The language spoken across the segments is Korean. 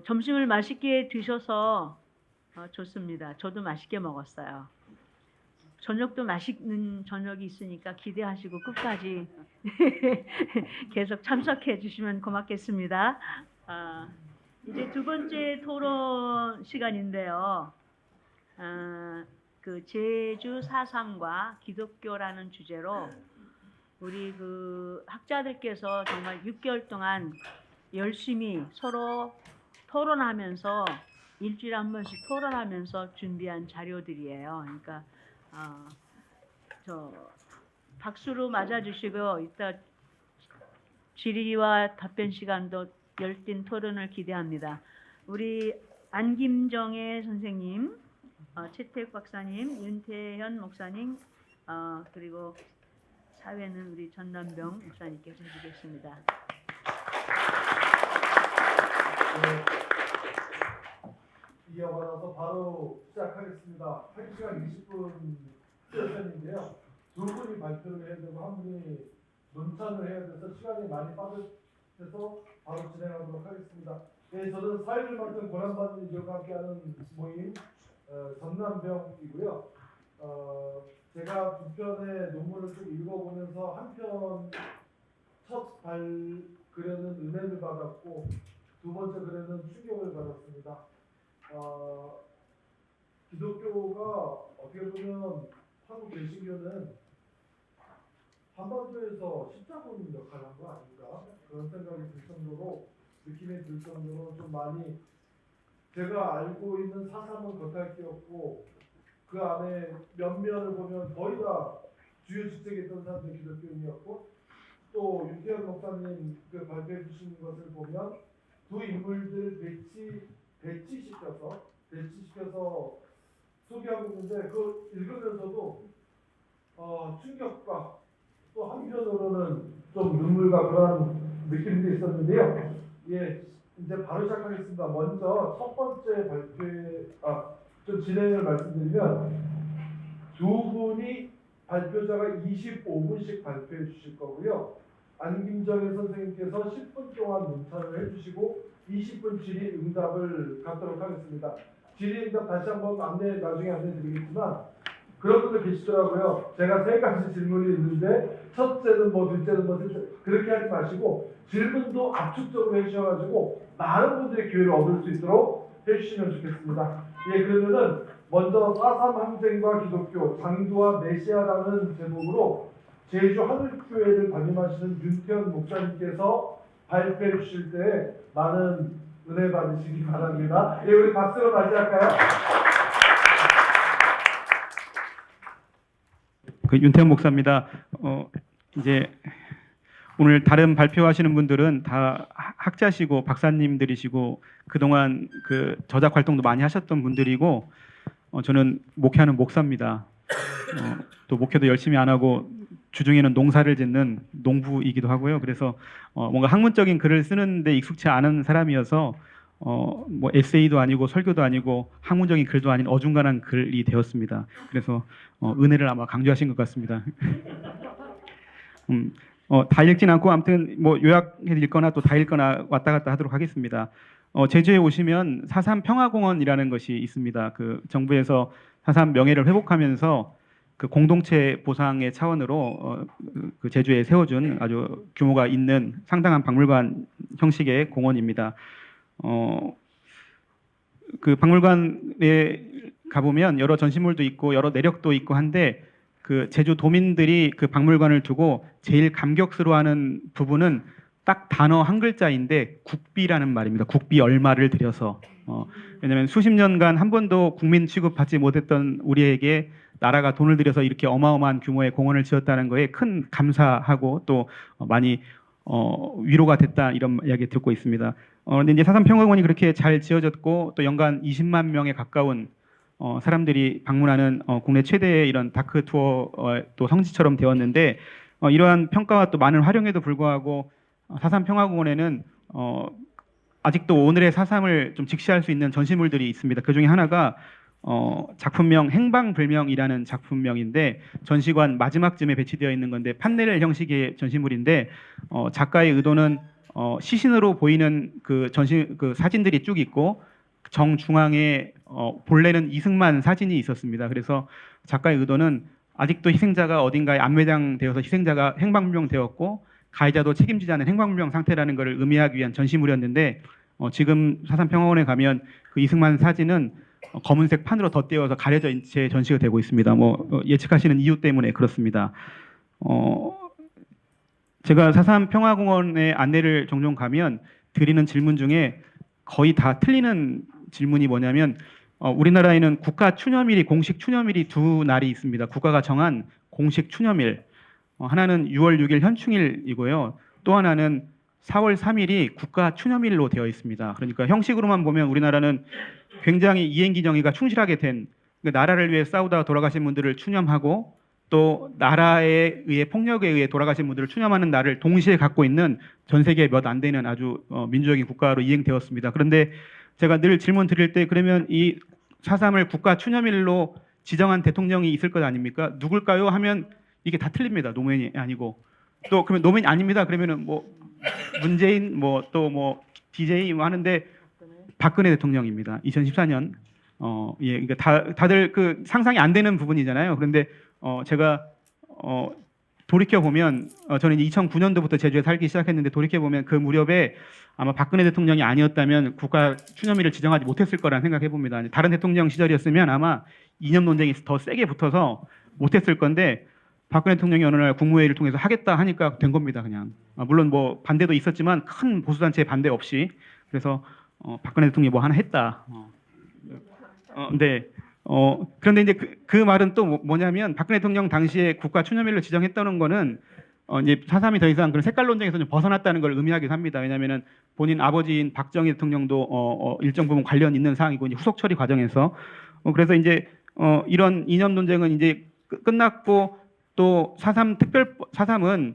점심을 맛있게 드셔서 좋습니다. 저도 맛있게 먹었어요. 저녁도 맛있는 저녁이 있으니까 기대하시고 끝까지 계속 참석해 주시면 고맙겠습니다. 이제 두 번째 토론 시간인데요. 그 제주 4.3과 기독교라는 주제로 우리 그 학자들께서 정말 6개월 동안 열심히 서로 토론하면서 일주일에 한 번씩 토론하면서 준비한 자료들이에요. 그러니까 저 박수로 맞아주시고 이따 질의와 답변 시간도 열띤 토론을 기대합니다. 우리 안김정혜 선생님, 최태욱 박사님, 윤태현 목사님, 그리고 사회는 우리 전남병 목사님께서 해주겠습니다. 이어받아서 바로 시작하겠습니다. 1시간 20분 세션인데요. 두 분이 발표를 해야 되고 한 분이 논찬을 해야 돼서 시간이 많이 빠져서 바로 진행하도록 하겠습니다. 네, 저는 사회를 맡은 고난받는 이들과 함께하는 모임 전남병이고요. 제가 두 편의 논문을 쭉 읽어보면서 한 편 첫 글에는 은혜를 받았고 두 번째 글에는 충격을 받았습니다. 기독교가 어떻게 보면 한국 개신교는 한반도에서 십자군 역할을 한 거 아닌가 그런 생각이 들 정도로 느낌이 들 정도로 좀 많이 제가 알고 있는 4.3은 겉핥기였고 그 안에 면면을 보면 거의 다 주요 직책에 있던 사람들이 기독교인이었고 또 윤태현 목사님 그 발표해 주신 것을 보면 두 인물들 배치시켜서 소개하고 있는데 그걸 읽으면서도 충격과 또 한편으로는 좀 눈물과 그런 느낌도 있었는데요. 예, 이제 바로 시작하겠습니다. 먼저 첫 번째 발표에 좀 진행을 말씀드리면 두 분이 발표자가 25분씩 발표해 주실 거고요. 안김정혜 선생님께서 10분 동안 논찬을 해주시고 20분 질의 응답을 갖도록 하겠습니다. 질의 응답 다시 한번 나중에 안내드리겠지만 그런 분들 계시더라고요. 제가 세 가지 질문이 있는데 첫째는 뭐 둘째는 뭐 셋째 그렇게 하지 마시고 질문도 압축적으로 해주셔가지고 많은 분들의 기회를 얻을 수 있도록 해주시면 좋겠습니다. 예, 그러면은 먼저 4.3 항쟁과 기독교 장두와 메시아라는 제목으로 제주 하늘교회를 담임하시는 윤태현 목사님께서 발표해 주실 때 많은 은혜 받으시기 바랍니다. 예, 우리 박수로 맞이할까요? 윤태현 목사입니다. 이제 오늘 다른 발표하시는 분들은 다 학자시고 박사님들이시고 그동안 그 저작 활동도 많이 하셨던 분들이고 저는 목회하는 목사입니다. 또 목회도 열심히 안 하고 주중에는 농사를 짓는 농부이기도 하고요. 그래서 뭔가 학문적인 글을 쓰는데 익숙치 않은 사람이어서 뭐 에세이도 아니고 설교도 아니고 학문적인 글도 아닌 어중간한 글이 되었습니다. 그래서 은혜를 아마 강조하신 것 같습니다. 다 읽진 않고 아무튼 뭐 요약해 읽거나 또 다 읽거나 왔다 갔다 하도록 하겠습니다. 제주에 오시면 4.3 평화공원이라는 것이 있습니다. 그 정부에서 4.3 명예를 회복하면서 그 공동체 보상의 차원으로 그 제주에 세워준 아주 규모가 있는 상당한 박물관 형식의 공원입니다. 그 박물관에 가보면 여러 전시물도 있고 여러 내력도 있고 한데 그 제주 도민들이 그 박물관을 두고 제일 감격스러워하는 부분은 딱 단어 한 글자인데 국비라는 말입니다. 국비 얼마를 들여서 왜냐하면 수십 년간 한 번도 국민 취급받지 못했던 우리에게 나라가 돈을 들여서 이렇게 어마어마한 규모의 공원을 지었다는 거에 큰 감사하고 또 많이 위로가 됐다 이런 이야기 듣고 있습니다. 근데 이제 4.3 평화공원이 그렇게 잘 지어졌고 또 연간 20만 명에 가까운 사람들이 방문하는 국내 최대의 이런 다크 투어 또 성지처럼 되었는데 이러한 평가와 또 많은 활용에도 불구하고 4.3 평화공원에는 아직도 오늘의 4.3을 좀 직시할 수 있는 전시물들이 있습니다. 그 중에 하나가 작품명 행방불명이라는 작품명인데 전시관 마지막쯤에 배치되어 있는 건데 판넬 형식의 전시물인데 작가의 의도는 시신으로 보이는 그 전신 그 사진들이 쭉 있고 정중앙에 본래는 이승만 사진이 있었습니다. 그래서 작가의 의도는 아직도 희생자가 어딘가에 안매장되어서 희생자가 행방불명되었고 가해자도 책임지지 않은 행방불명 상태라는 것을 의미하기 위한 전시물이었는데 지금 사산평화원에 가면 그 이승만 사진은 검은색 판으로 덧대어서 가려져 채 전시가 되고 있습니다. 예측하시는 이유 때문에 그렇습니다. 제가 사산평화공원에 안내를 종종 가면 드리는 질문 중에 거의 다 틀리는 질문이 뭐냐면 우리나라에는 국가 추념일이 공식 추념일이 두 날이 있습니다. 국가가 정한 공식 추념일. 하나는 6월 6일 현충일이고요. 또 하나는 4월 3일이 국가 추념일로 되어 있습니다. 그러니까 형식으로만 보면 우리나라는 굉장히 이행기 정의가 충실하게 된 나라를 위해 싸우다가 돌아가신 분들을 추념하고 또 나라에 의해 폭력에 의해 돌아가신 분들을 추념하는 날을 동시에 갖고 있는 전 세계 몇 안 되는 아주 민주적인 국가로 이행되었습니다. 그런데 제가 늘 질문 드릴 때 그러면 이 4.3을 국가 추념일로 지정한 대통령이 있을 것 아닙니까? 누굴까요? 하면 이게 다 틀립니다. 노무현이 아니고 또 그러면 노무현이 아닙니다. 그러면은 문재인 DJ 하는데 박근혜 대통령입니다. 2014년 그러니까 다들 그 상상이 안 되는 부분이잖아요. 그런데 제가 돌이켜 보면 저는 2009년도부터 제주에 살기 시작했는데 돌이켜 보면 그 무렵에 아마 박근혜 대통령이 아니었다면 국가 추념일을 지정하지 못했을 거라는 생각해 봅니다. 다른 대통령 시절이었으면 아마 이념 논쟁이 더 세게 붙어서 못했을 건데 박근혜 대통령이 어느 날 국무회의를 통해서 하겠다 하니까 된 겁니다. 그냥 물론 반대도 있었지만 큰 보수단체의 반대 없이 그래서 박근혜 대통령이 뭐 하나 했다. 네. 그런데 이제 그 말은 또 뭐냐면 박근혜 대통령 당시에 국가 추념일로 지정했다는 거는 이제 4.3이 더 이상 그런 색깔 논쟁에서 좀 벗어났다는 걸 의미하기도 합니다. 왜냐하면은 본인 아버지인 박정희 대통령도 일정 부분 관련 있는 사항이고 이제 후속 처리 과정에서 그래서 이제 이런 이념 논쟁은 이제 끝났고 또 4.3은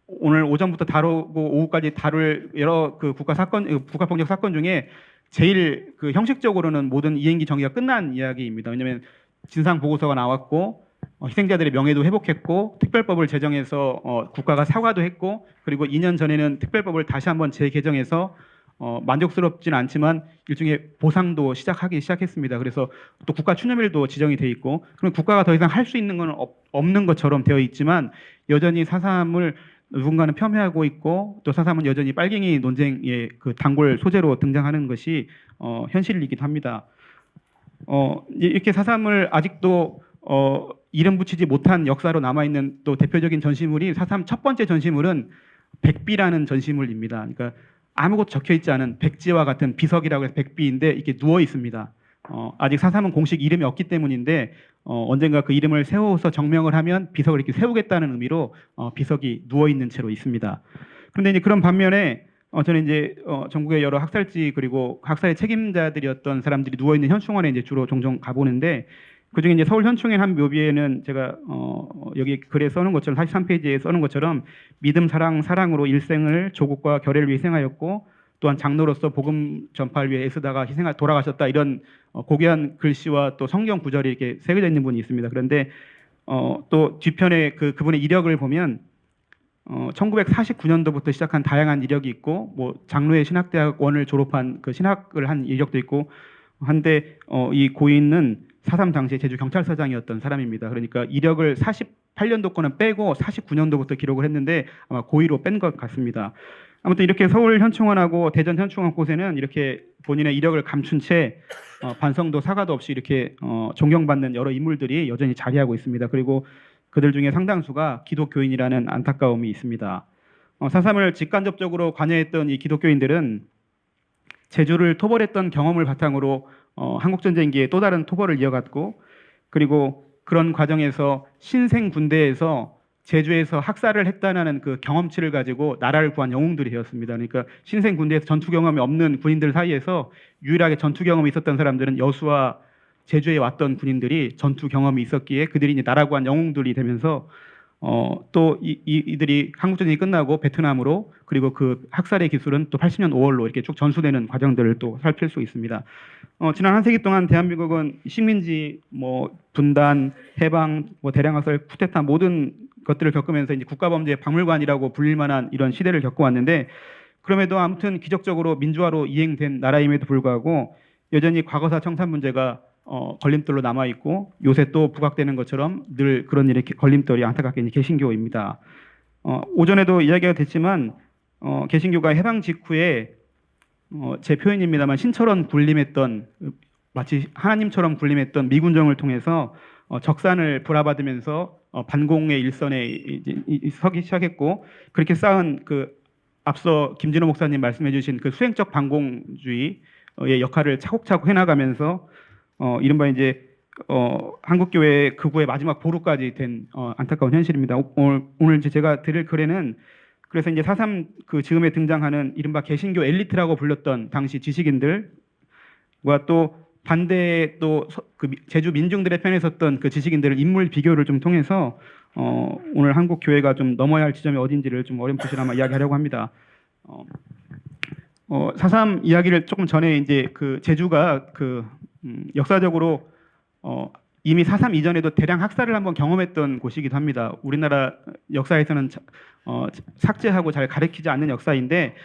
오늘 오전부터 다루고 오후까지 다룰 여러 그 국가폭력 사건 중에 제일 그 형식적으로는 모든 이행기 정의가 끝난 이야기입니다. 왜냐하면 진상 보고서가 나왔고 희생자들의 명예도 회복했고 특별법을 제정해서 국가가 사과도 했고 그리고 2년 전에는 특별법을 다시 한번 재개정해서 만족스럽진 않지만 일종의 보상도 시작했습니다. 그래서 또 국가 추념일도 지정이 돼 있고 그럼 국가가 더 이상 할 수 있는 건 없는 것처럼 되어 있지만 여전히 4.3을 누군가는 폄훼하고 있고 또 4.3은 여전히 빨갱이 논쟁의 그 단골 소재로 등장하는 것이 현실이기도 합니다. 이렇게 4.3을 아직도 이름 붙이지 못한 역사로 남아있는 또 대표적인 전시물이 4.3 첫 번째 전시물은 백비라는 전시물입니다. 그러니까 아무것도 적혀 있지 않은 백지와 같은 비석이라고 해서 백비인데 이렇게 누워 있습니다. 아직 4.3은 공식 이름이 없기 때문인데 언젠가 그 이름을 세워서 정명을 하면 비석을 이렇게 세우겠다는 의미로 비석이 누워 있는 채로 있습니다. 그런데 이제 그런 반면에 저는 이제 전국의 여러 학살지 그리고 학살의 책임자들이었던 사람들이 누워 있는 현충원에 이제 주로 종종 가보는데 그중에 이제 서울 현충원 한 묘비에는 제가 여기 글에 써놓은 것처럼 43페이지에 써놓은 것처럼 믿음 사랑으로 일생을 조국과 결의를 위해 희생하였고 또한 장로로서 복음 전파를 위해 애쓰다가 돌아가셨다 이런 고귀한 글씨와 또 성경 구절이 이렇게 새겨져 있는 분이 있습니다. 그런데 또 뒤편에 그분의 이력을 보면 1949년도부터 시작한 다양한 이력이 있고 장로의 신학대학원을 졸업한 그 신학을 한 이력도 있고 한데 이 고인은 4.3 당시에 제주 경찰서장이었던 사람입니다. 그러니까 이력을 48년도 거는 빼고 49년도부터 기록을 했는데 아마 고의로 뺀 것 같습니다. 아무튼 이렇게 서울 현충원하고 대전 현충원 곳에는 이렇게 본인의 이력을 감춘 채 반성도 사과도 없이 이렇게 존경받는 여러 인물들이 여전히 자리하고 있습니다. 그리고 그들 중에 상당수가 기독교인이라는 안타까움이 있습니다. 4.3을 직간접적으로 관여했던 이 기독교인들은 제주를 토벌했던 경험을 바탕으로 한국전쟁기에 또 다른 토벌을 이어갔고 그리고 그런 과정에서 신생군대에서 제주에서 학살을 했다는 그 경험치를 가지고 나라를 구한 영웅들이 되었습니다. 그러니까 신생군대에서 전투 경험이 없는 군인들 사이에서 유일하게 전투 경험이 있었던 사람들은 여수와 제주에 왔던 군인들이 전투 경험이 있었기에 그들이 이제 나라 구한 영웅들이 되면서 또 이들이 한국전쟁이 끝나고 베트남으로 그리고 그 학살의 기술은 또 80년 5월로 이렇게 쭉 전수되는 과정들을 또 살필 수 있습니다. 지난 한 세기 동안 대한민국은 식민지, 분단, 해방, 대량학살, 쿠데타 모든 것들을 겪으면서 이제 국가범죄 박물관이라고 불릴 만한 이런 시대를 겪어왔는데, 그럼에도 아무튼 기적적으로 민주화로 이행된 나라임에도 불구하고 여전히 과거사 청산 문제가 걸림돌로 남아 있고 요새 또 부각되는 것처럼 늘 그런 일의 걸림돌이 안타깝게 이제 개신교입니다. 오전에도 이야기가 됐지만 개신교가 해방 직후에 제 표현입니다만 신처럼 군림했던, 마치 하나님처럼 군림했던 미군정을 통해서 적산을 불화받으면서 반공의 일선에 이제 서기 시작했고, 그렇게 쌓은 그 앞서 김진호 목사님 말씀해주신 그 수행적 반공주의의 역할을 차곡차곡 해나가면서 이른바 이제 한국교회의 극우의 마지막 보루까지 된 안타까운 현실입니다. 오늘 이제 제가 드릴 글에는 그래서 이제 4.3 그 즈음에 등장하는 이른바 개신교 엘리트라고 불렸던 당시 지식인들과 또 반대 또 그 제주 민중들의 편에 섰던 그 지식인들을 인물 비교를 좀 통해서 오늘 한국 교회가 좀 넘어야 할 지점이 어딘지를 좀 어렴풋이나마 이야기하려고 합니다. 4.3 이야기를 조금 전에 이제 그 제주가 그 역사적으로 이미 4.3 이전에도 대량 학살을 한번 경험했던 곳이기도 합니다. 우리나라 역사에서는 삭제하고 잘 가리키지 않는 역사인데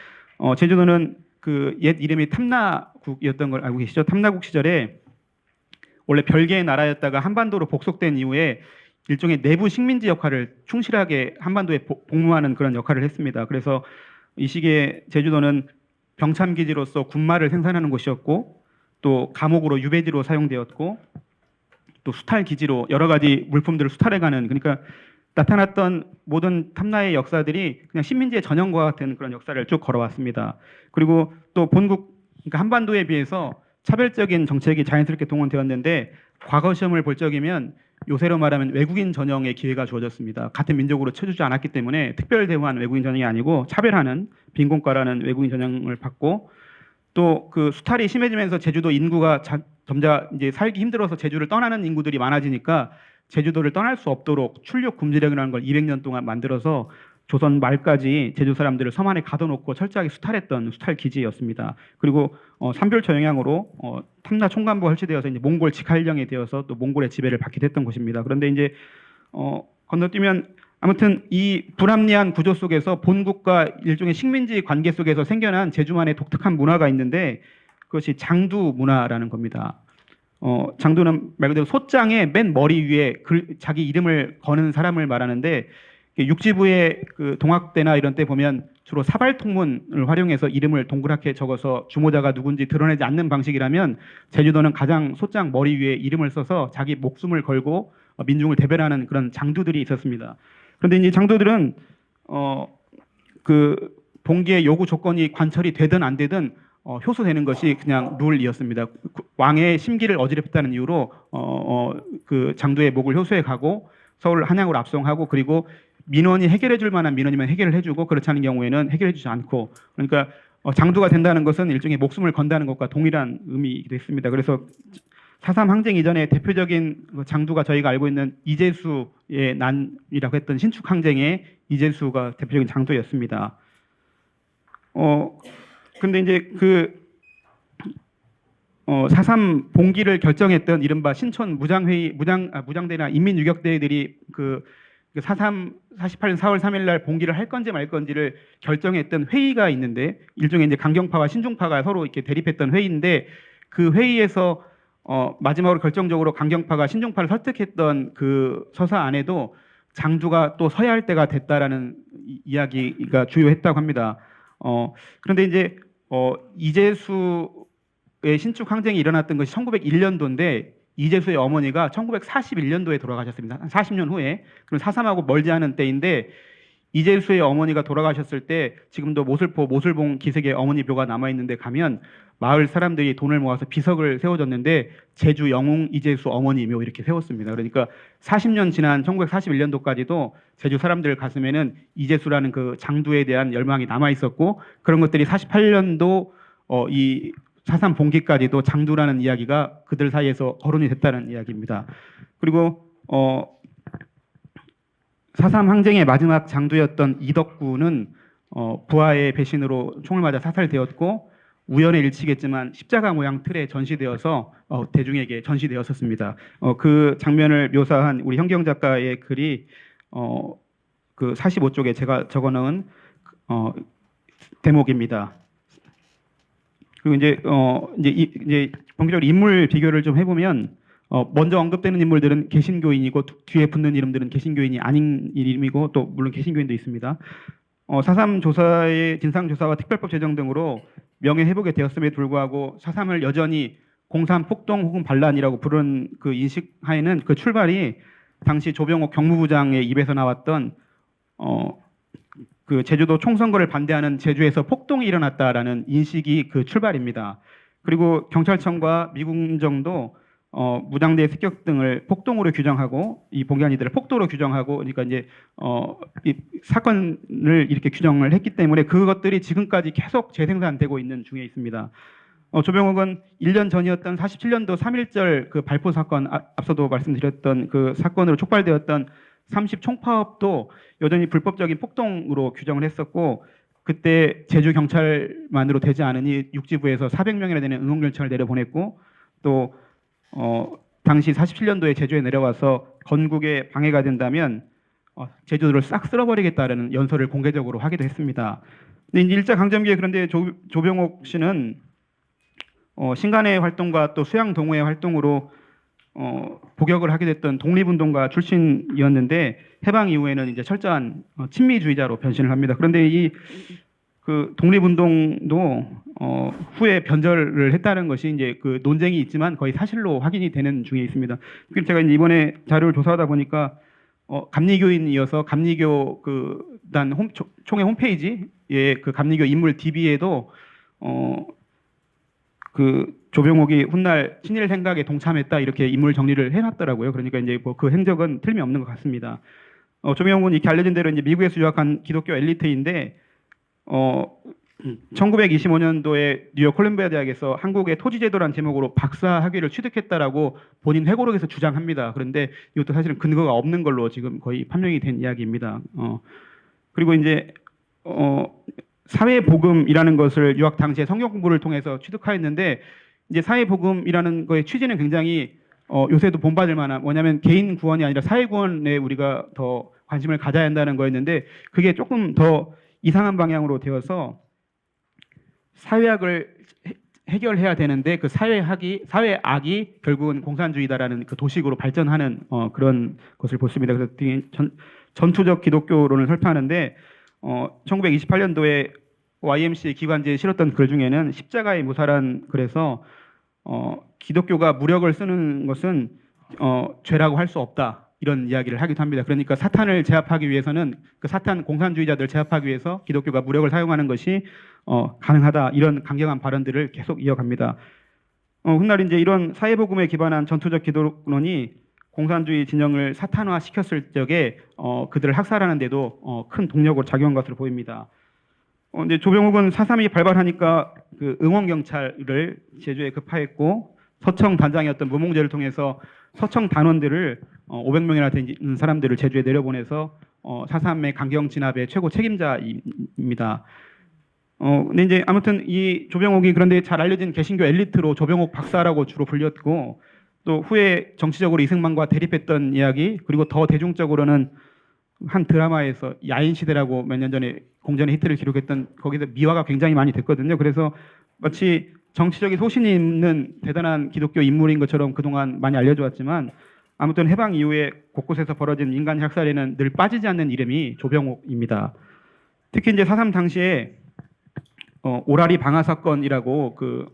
제주도는 그 옛 이름이 탐나국이었던 걸 알고 계시죠? 탐나국 시절에 원래 별개의 나라였다가 한반도로 복속된 이후에 일종의 내부 식민지 역할을 충실하게 한반도에 복무하는 그런 역할을 했습니다. 그래서 이 시기에 제주도는 병참기지로서 군마를 생산하는 곳이었고, 또 감옥으로 유배지로 사용되었고, 또 수탈기지로 여러 가지 물품들을 수탈해가는, 그러니까 나타났던 모든 탐나의 역사들이 그냥 식민지의 전형과 같은 그런 역사를 쭉 걸어왔습니다. 그리고 또 본국, 그러니까 한반도에 비해서 차별적인 정책이 자연스럽게 동원되었는데, 과거 시험을 볼 적이면 요새로 말하면 외국인 전형의 기회가 주어졌습니다. 같은 민족으로 쳐주지 않았기 때문에 특별 대우한 외국인 전형이 아니고 차별하는 빈곤과라는 외국인 전형을 받고, 또 그 수탈이 심해지면서 제주도 인구가 점차 이제 살기 힘들어서 제주를 떠나는 인구들이 많아지니까 제주도를 떠날 수 없도록 출력 금지령이라는 걸 200년 동안 만들어서 조선 말까지 제주 사람들을 섬 안에 가둬놓고 철저하게 수탈했던 수탈 기지였습니다. 그리고 삼별초 영향으로 탐나 총관부가 설치되어서 이제 몽골 직할령이 되어서 또 몽골의 지배를 받게 됐던 곳입니다. 그런데 이제 건너뛰면 아무튼 이 불합리한 구조 속에서 본국과 일종의 식민지 관계 속에서 생겨난 제주만의 독특한 문화가 있는데, 그것이 장두 문화라는 겁니다. 장두는 말 그대로 소장의 맨 머리 위에 자기 이름을 거는 사람을 말하는데, 육지부의 그 동학대나 이런 때 보면 주로 사발통문을 활용해서 이름을 동그랗게 적어서 주모자가 누군지 드러내지 않는 방식이라면, 제주도는 가장 소장 머리 위에 이름을 써서 자기 목숨을 걸고 민중을 대변하는 그런 장두들이 있었습니다. 그런데 이제 장두들은 그 봉기의 요구 조건이 관철이 되든 안 되든 효소되는 것이 그냥 룰이었습니다. 왕의 심기를 어지럽혔다는 이유로 그 장두의 목을 효소해 가고 서울 한양으로 압송하고, 그리고 민원이 해결해 줄 만한 민원이면 해결을 해주고, 그렇지 않은 경우에는 해결해 주지 않고, 그러니까 장두가 된다는 것은 일종의 목숨을 건다는 것과 동일한 의미이기도 했습니다. 그래서 4.3 항쟁 이전에 대표적인 장두가 저희가 알고 있는 이재수의 난이라고 했던 신축 항쟁의 이재수가 대표적인 장두였습니다. 근데 이제 그 4.3 봉기를 결정했던 이른바 신촌 무장회의, 무장대나 인민유격대들이 그 4.3 48년 4월 3일 날 봉기를 할 건지 말 건지를 결정했던 회의가 있는데, 일종의 이제 강경파와 신중파가 서로 이렇게 대립했던 회의인데, 그 회의에서 마지막으로 결정적으로 강경파가 신중파를 설득했던 그 서사 안에도 장두가 또 서야 할 때가 됐다라는 이야기가 주요했다고 합니다. 그런데 이제 이재수의 신축 항쟁이 일어났던 것이 1901년도인데 이재수의 어머니가 1941년도에 돌아가셨습니다. 한 40년 후에. 그럼 4.3하고 멀지 않은 때인데, 이재수의 어머니가 돌아가셨을 때 지금도 모슬포 모슬봉 기슭에 어머니 묘가 남아 있는데 가면 마을 사람들이 돈을 모아서 비석을 세워줬는데 제주 영웅 이재수 어머니 묘 이렇게 세웠습니다. 그러니까 40년 지난 1941년도까지도 제주 사람들 가슴에는 이재수라는 그 장두에 대한 열망이 남아 있었고, 그런 것들이 48년도 이 4.3 봉기까지도 장두라는 이야기가 그들 사이에서 거론이 됐다는 이야기입니다. 그리고 4.3 항쟁의 마지막 장두였던 이덕구는 부하의 배신으로 총을 맞아 사살되었고, 우연의 일치겠지만 십자가 모양 틀에 전시되어서 대중에게 전시되었었습니다. 그 장면을 묘사한 우리 현경 작가의 글이 그 45쪽에 제가 적어놓은 대목입니다. 그리고 이제 본격적으로 인물 비교를 좀 해보면 먼저 언급되는 인물들은 개신교인이고 뒤에 붙는 이름들은 개신교인이 아닌 이름이고 또 물론 개신교인도 있습니다. 4.3 조사의 진상조사와 특별법 제정 등으로 명예회복이 되었음에도 불구하고 4.3을 여전히 공산 폭동 혹은 반란이라고 부르는 그 인식하에는 그 출발이 당시 조병옥 경무부장의 입에서 나왔던 그 제주도 총선거를 반대하는 제주에서 폭동이 일어났다라는 인식이 그 출발입니다. 그리고 경찰청과 미군정도 무장대 습격 등을 폭동으로 규정하고 이 봉기한이들을 폭도로 규정하고 그러니까 이제 이 사건을 이렇게 규정을 했기 때문에 그것들이 지금까지 계속 재생산되고 있는 중에 있습니다. 조병옥은 1년 전이었던 47년도 3.1절 그 발포 사건 앞서도 말씀드렸던 그 사건으로 촉발되었던 30 총파업도 여전히 불법적인 폭동으로 규정을 했었고 그때 제주 경찰만으로 되지 않으니 육지부에서 400명이나 되는 응원 경찰을 내려보냈고 또 당시 47년도에 제주에 내려와서 건국에 방해가 된다면 제주도를 싹 쓸어버리겠다라는 연설을 공개적으로 하기도 했습니다. 근데 이제 일제 강점기에 그런데 조병옥 씨는 신간의 활동과 또 수양 동호회 활동으로 복역을 하게 됐던 독립운동가 출신이었는데 해방 이후에는 이제 철저한 친미주의자로 변신을 합니다. 그런데 이 그 독립운동도 후에 변절을 했다는 것이 이제 그 논쟁이 있지만 거의 사실로 확인이 되는 중에 있습니다. 그래서 제가 이제 이번에 자료를 조사하다 보니까 감리교인이어서 감리교 그단 총회 홈페이지에 그 감리교 인물 DB에도 그 조병옥이 훗날 친일 행각에 동참했다 이렇게 인물 정리를 해놨더라고요. 그러니까 이제 뭐 그 행적은 틀림이 없는 것 같습니다. 조병옥은 이렇게 알려진 대로 이제 미국에서 유학한 기독교 엘리트인데 1925년도에 뉴욕 콜ум비아 대학에서 한국의 토지제도란 제목으로 박사 학위를 취득했다라고 본인 회고록에서 주장합니다. 그런데 이것도 사실은 근거가 없는 걸로 지금 거의 판명이 된 이야기입니다. 그리고 이제 사회복음이라는 것을 유학 당시에 성경 공부를 통해서 취득하였는데 이제 사회복음이라는 거의 취지는 굉장히 요새도 본받을 만한 뭐냐면 개인 구원이 아니라 사회 구원에 우리가 더 관심을 가져야 한다는 거였는데 그게 조금 더 이상한 방향으로 되어서 사회학을 해결해야 되는데 그 사회악이 결국은 공산주의다라는 그 도식으로 발전하는 그런 것을 보습니다. 그래서 전투적 기독교론을 설파하는데 1928년도에 YMCA 기관지에 실었던 글 중에는 십자가의 무사란 글에서 기독교가 무력을 쓰는 것은 죄라고 할 수 없다. 이런 이야기를 하기도 합니다. 그러니까 사탄을 제압하기 위해서는 그 사탄 공산주의자들을 제압하기 위해서 기독교가 무력을 사용하는 것이 가능하다. 이런 강경한 발언들을 계속 이어갑니다. 훗날 이제 이런 사회복음에 기반한 전투적 기독론이 공산주의 진영을 사탄화 시켰을 적에 그들을 학살하는 데도 큰 동력으로 작용한 것으로 보입니다. 이제 조병옥은 4.3이 발발하니까 그 응원 경찰을 제주에 급파했고 서청 단장이었던 무몽제를 통해서 서청 단원들을 500명이나 되는 사람들을 제주에 내려보내서 4.3의 강경 진압의 최고 책임자입니다. 근데 이제 아무튼 이 조병옥이 그런데 잘 알려진 개신교 엘리트로 조병옥 박사라고 주로 불렸고 또 후에 정치적으로 이승만과 대립했던 이야기 그리고 더 대중적으로는 한 드라마에서 야인시대라고 몇 년 전에 공전의 히트를 기록했던 거기서 미화가 굉장히 많이 됐거든요. 그래서 마치 정치적인 소신이 있는 대단한 기독교 인물인 것처럼 그동안 많이 알려져 왔지만 아무튼 해방 이후에 곳곳에서 벌어진 인간 학살에는 늘 빠지지 않는 이름이 조병옥입니다. 특히 이제 4.3 당시에 오라리 방화 사건이라고 그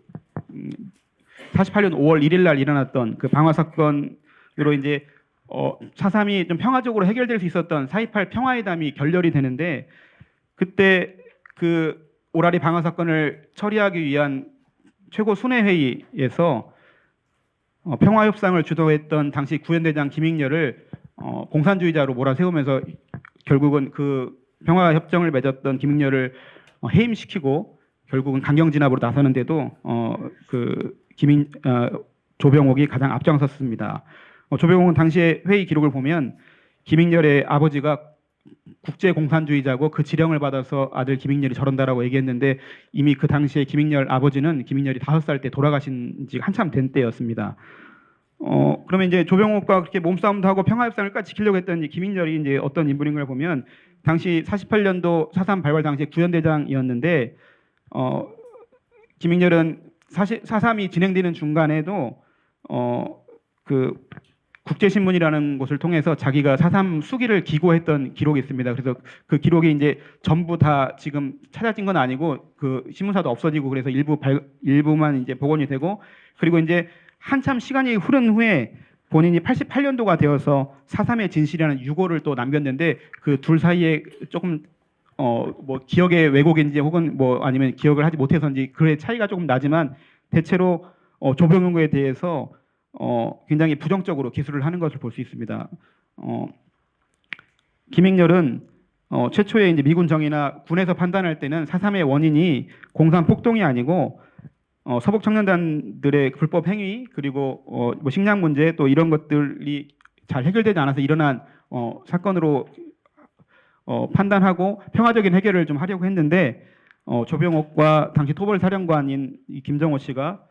48년 5월 1일 날 일어났던 그 방화 사건으로 이제 4.3이 좀 평화적으로 해결될 수 있었던 4.28 평화회담이 결렬이 되는데 그때 그 오라리 방화 사건을 처리하기 위한 최고 순회회의에서 평화협상을 주도했던 당시 구현대장 김익렬을 공산주의자로 몰아세우면서 결국은 그 평화협정을 맺었던 김익렬을 해임시키고 결국은 강경진압으로 나서는데도 조병옥이 가장 앞장섰습니다. 조병옥은 당시의 회의 기록을 보면 김익렬의 아버지가 국제공산주의자고 그 지령을 받아서 아들 김익렬이 저런다라고 얘기했는데 이미 그 당시에 김익렬 아버지는 김익렬이 5살 때 돌아가신 지 한참 된 때였습니다. 그러면 이제 조병옥과 그렇게 몸싸움도 하고 평화협상을까지 지키려고 했던 이 김익렬이 이제 어떤 인물인 걸 보면 당시 48년도 4.3 발발 당시 구현대장이었는데 김익렬은 4.3이 진행되는 중간에도 그 국제신문이라는 곳을 통해서 자기가 4.3 수기를 기고했던 기록이 있습니다. 그래서 그 기록이 이제 전부 다 지금 찾아진 건 아니고 그 신문사도 없어지고 그래서 일부만 이제 복원이 되고 그리고 이제 한참 시간이 흐른 후에 본인이 88년도가 되어서 4.3의 진실이라는 유고를 또 남겼는데 그 둘 사이에 조금 뭐 기억의 왜곡인지 혹은 뭐 아니면 기억을 하지 못해서인지 글의 차이가 조금 나지만 대체로 조병용에 대해서 굉장히 부정적으로 기술을 하는 것을 볼 수 있습니다. 김익렬은 최초에 이제 미군 정이나 군에서 판단할 때는 4.3의 원인이 공산 폭동이 아니고 서북 청년단들의 불법 행위 그리고 뭐 식량 문제 또 이런 것들이 잘 해결되지 않아서 일어난 사건으로 판단하고 평화적인 해결을 좀 하려고 했는데 조병옥과 당시 토벌사령관인 이 김정호 씨가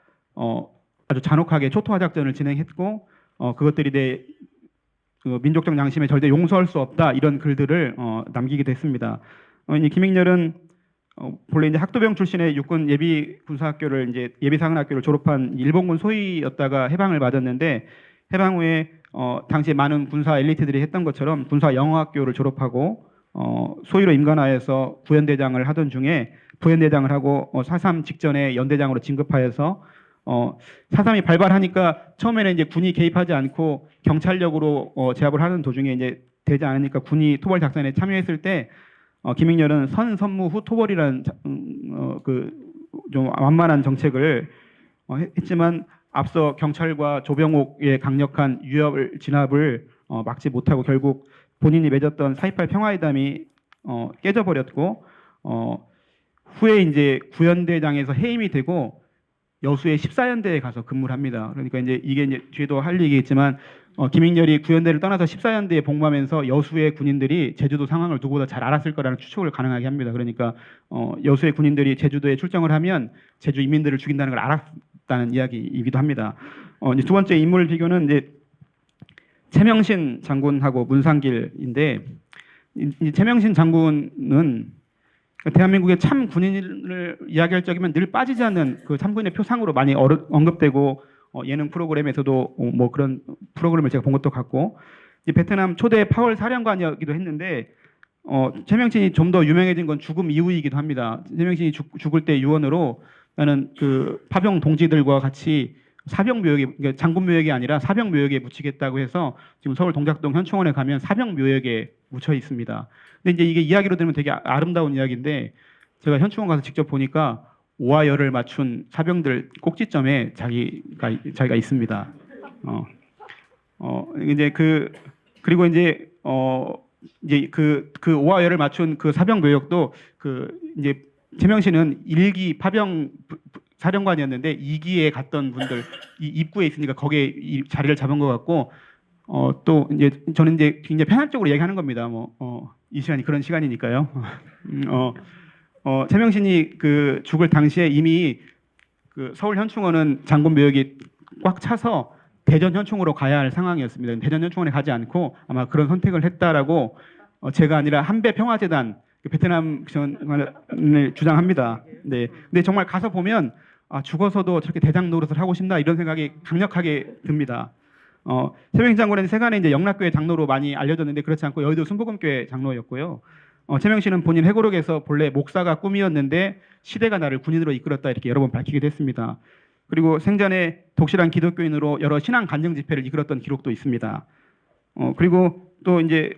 아주 잔혹하게 초토화 작전을 진행했고 그것들이 그 민족적 양심에 절대 용서할 수 없다 이런 글들을 남기게 됐습니다. 이 김익렬은 본래 이제 학도병 출신의 육군 예비 군사학교를 이제 예비 사관학교를 졸업한 일본군 소위였다가 해방을 맞았는데 해방 후에 당시 많은 군사 엘리트들이 했던 것처럼 군사 영어학교를 졸업하고 소위로 임관하여서 부연대장을 하던 중에 부연대장을 하고 4.3 직전에 연대장으로 진급하여서 4.3이 발발하니까 처음에는 이제 군이 개입하지 않고 경찰력으로 제압을 하는 도중에 이제 되지 않으니까 군이 토벌 작전에 참여했을 때 김익렬은 선선무 후 토벌이라는 그 좀 완만한 정책을 했지만 앞서 경찰과 조병옥의 강력한 유혈 진압을 막지 못하고 결국 본인이 맺었던 4.28 평화회담이 깨져버렸고 후에 이제 구현대장에서 해임이 되고 여수의 14연대에 가서 근무를 합니다. 그러니까 이제 이게 이제 뒤에도 할 얘기겠지만 김익렬이 구현대를 떠나서 14연대에 복무하면서 여수의 군인들이 제주도 상황을 누구보다 잘 알았을 거라는 추측을 가능하게 합니다. 그러니까 여수의 군인들이 제주도에 출정을 하면 제주 인민들을 죽인다는 걸 알았다는 이야기이기도 합니다. 이제 두 번째 인물 비교는 이제 최명신 장군하고 문상길인데 이 최명신 장군은 대한민국의 참 군인을 이야기할 적이면 늘 빠지지 않는 그 참군의 표상으로 많이 언급되고 예능 프로그램에서도 뭐 그런 프로그램을 제가 본 것도 같고 베트남 초대 파월 사령관이기도 했는데 최명신이 좀 더 유명해진 건 죽음 이후이기도 합니다. 최명신이 죽을 때 유언으로 나는 그 파병 동지들과 같이 사병묘역에 그러니까 장군묘역이 아니라 사병묘역에 묻히겠다고 해서 지금 서울 동작동 현충원에 가면 사병묘역에 묻혀 있습니다. 근데 이제 이게 이야기로 들으면 되게 아름다운 이야기인데 제가 현충원 가서 직접 보니까 오와 열을 맞춘 사병들 꼭지점에 자기가 있습니다. 이제 그리고 이제 그 오와 열을 맞춘 그 사병 묘역도 그 이제 최명신은 1기 파병 사령관이었는데 2기에 갔던 분들 이 입구에 있으니까 거기에 이 자리를 잡은 것 같고 또 이제 저는 이제 굉장히 편향적으로 얘기하는 겁니다. 이 시간이 그런 시간이니까요. 최명신이 그 죽을 당시에 이미 그 서울 현충원은 장군 묘역이 꽉 차서 대전 현충으로 가야 할 상황이었습니다. 대전 현충원에 가지 않고 아마 그런 선택을 했다라고 제가 아니라 한배 평화재단 베트남 전을 주장합니다. 네. 근데 정말 가서 보면 죽어서도 저렇게 대장 노릇을 하고 싶나 이런 생각이 강력하게 듭니다. 최명신 장군은 세간에 이제 영락교회 장로로 많이 알려졌는데 그렇지 않고 여의도 순복음교회 장로였고요. 최명신은 본인 회고록에서 본래 목사가 꿈이었는데 시대가 나를 군인으로 이끌었다 이렇게 여러 번 밝히기도 했습니다. 그리고 생전에 독실한 기독교인으로 여러 신앙 간증 집회를 이끌었던 기록도 있습니다. 그리고 또 이제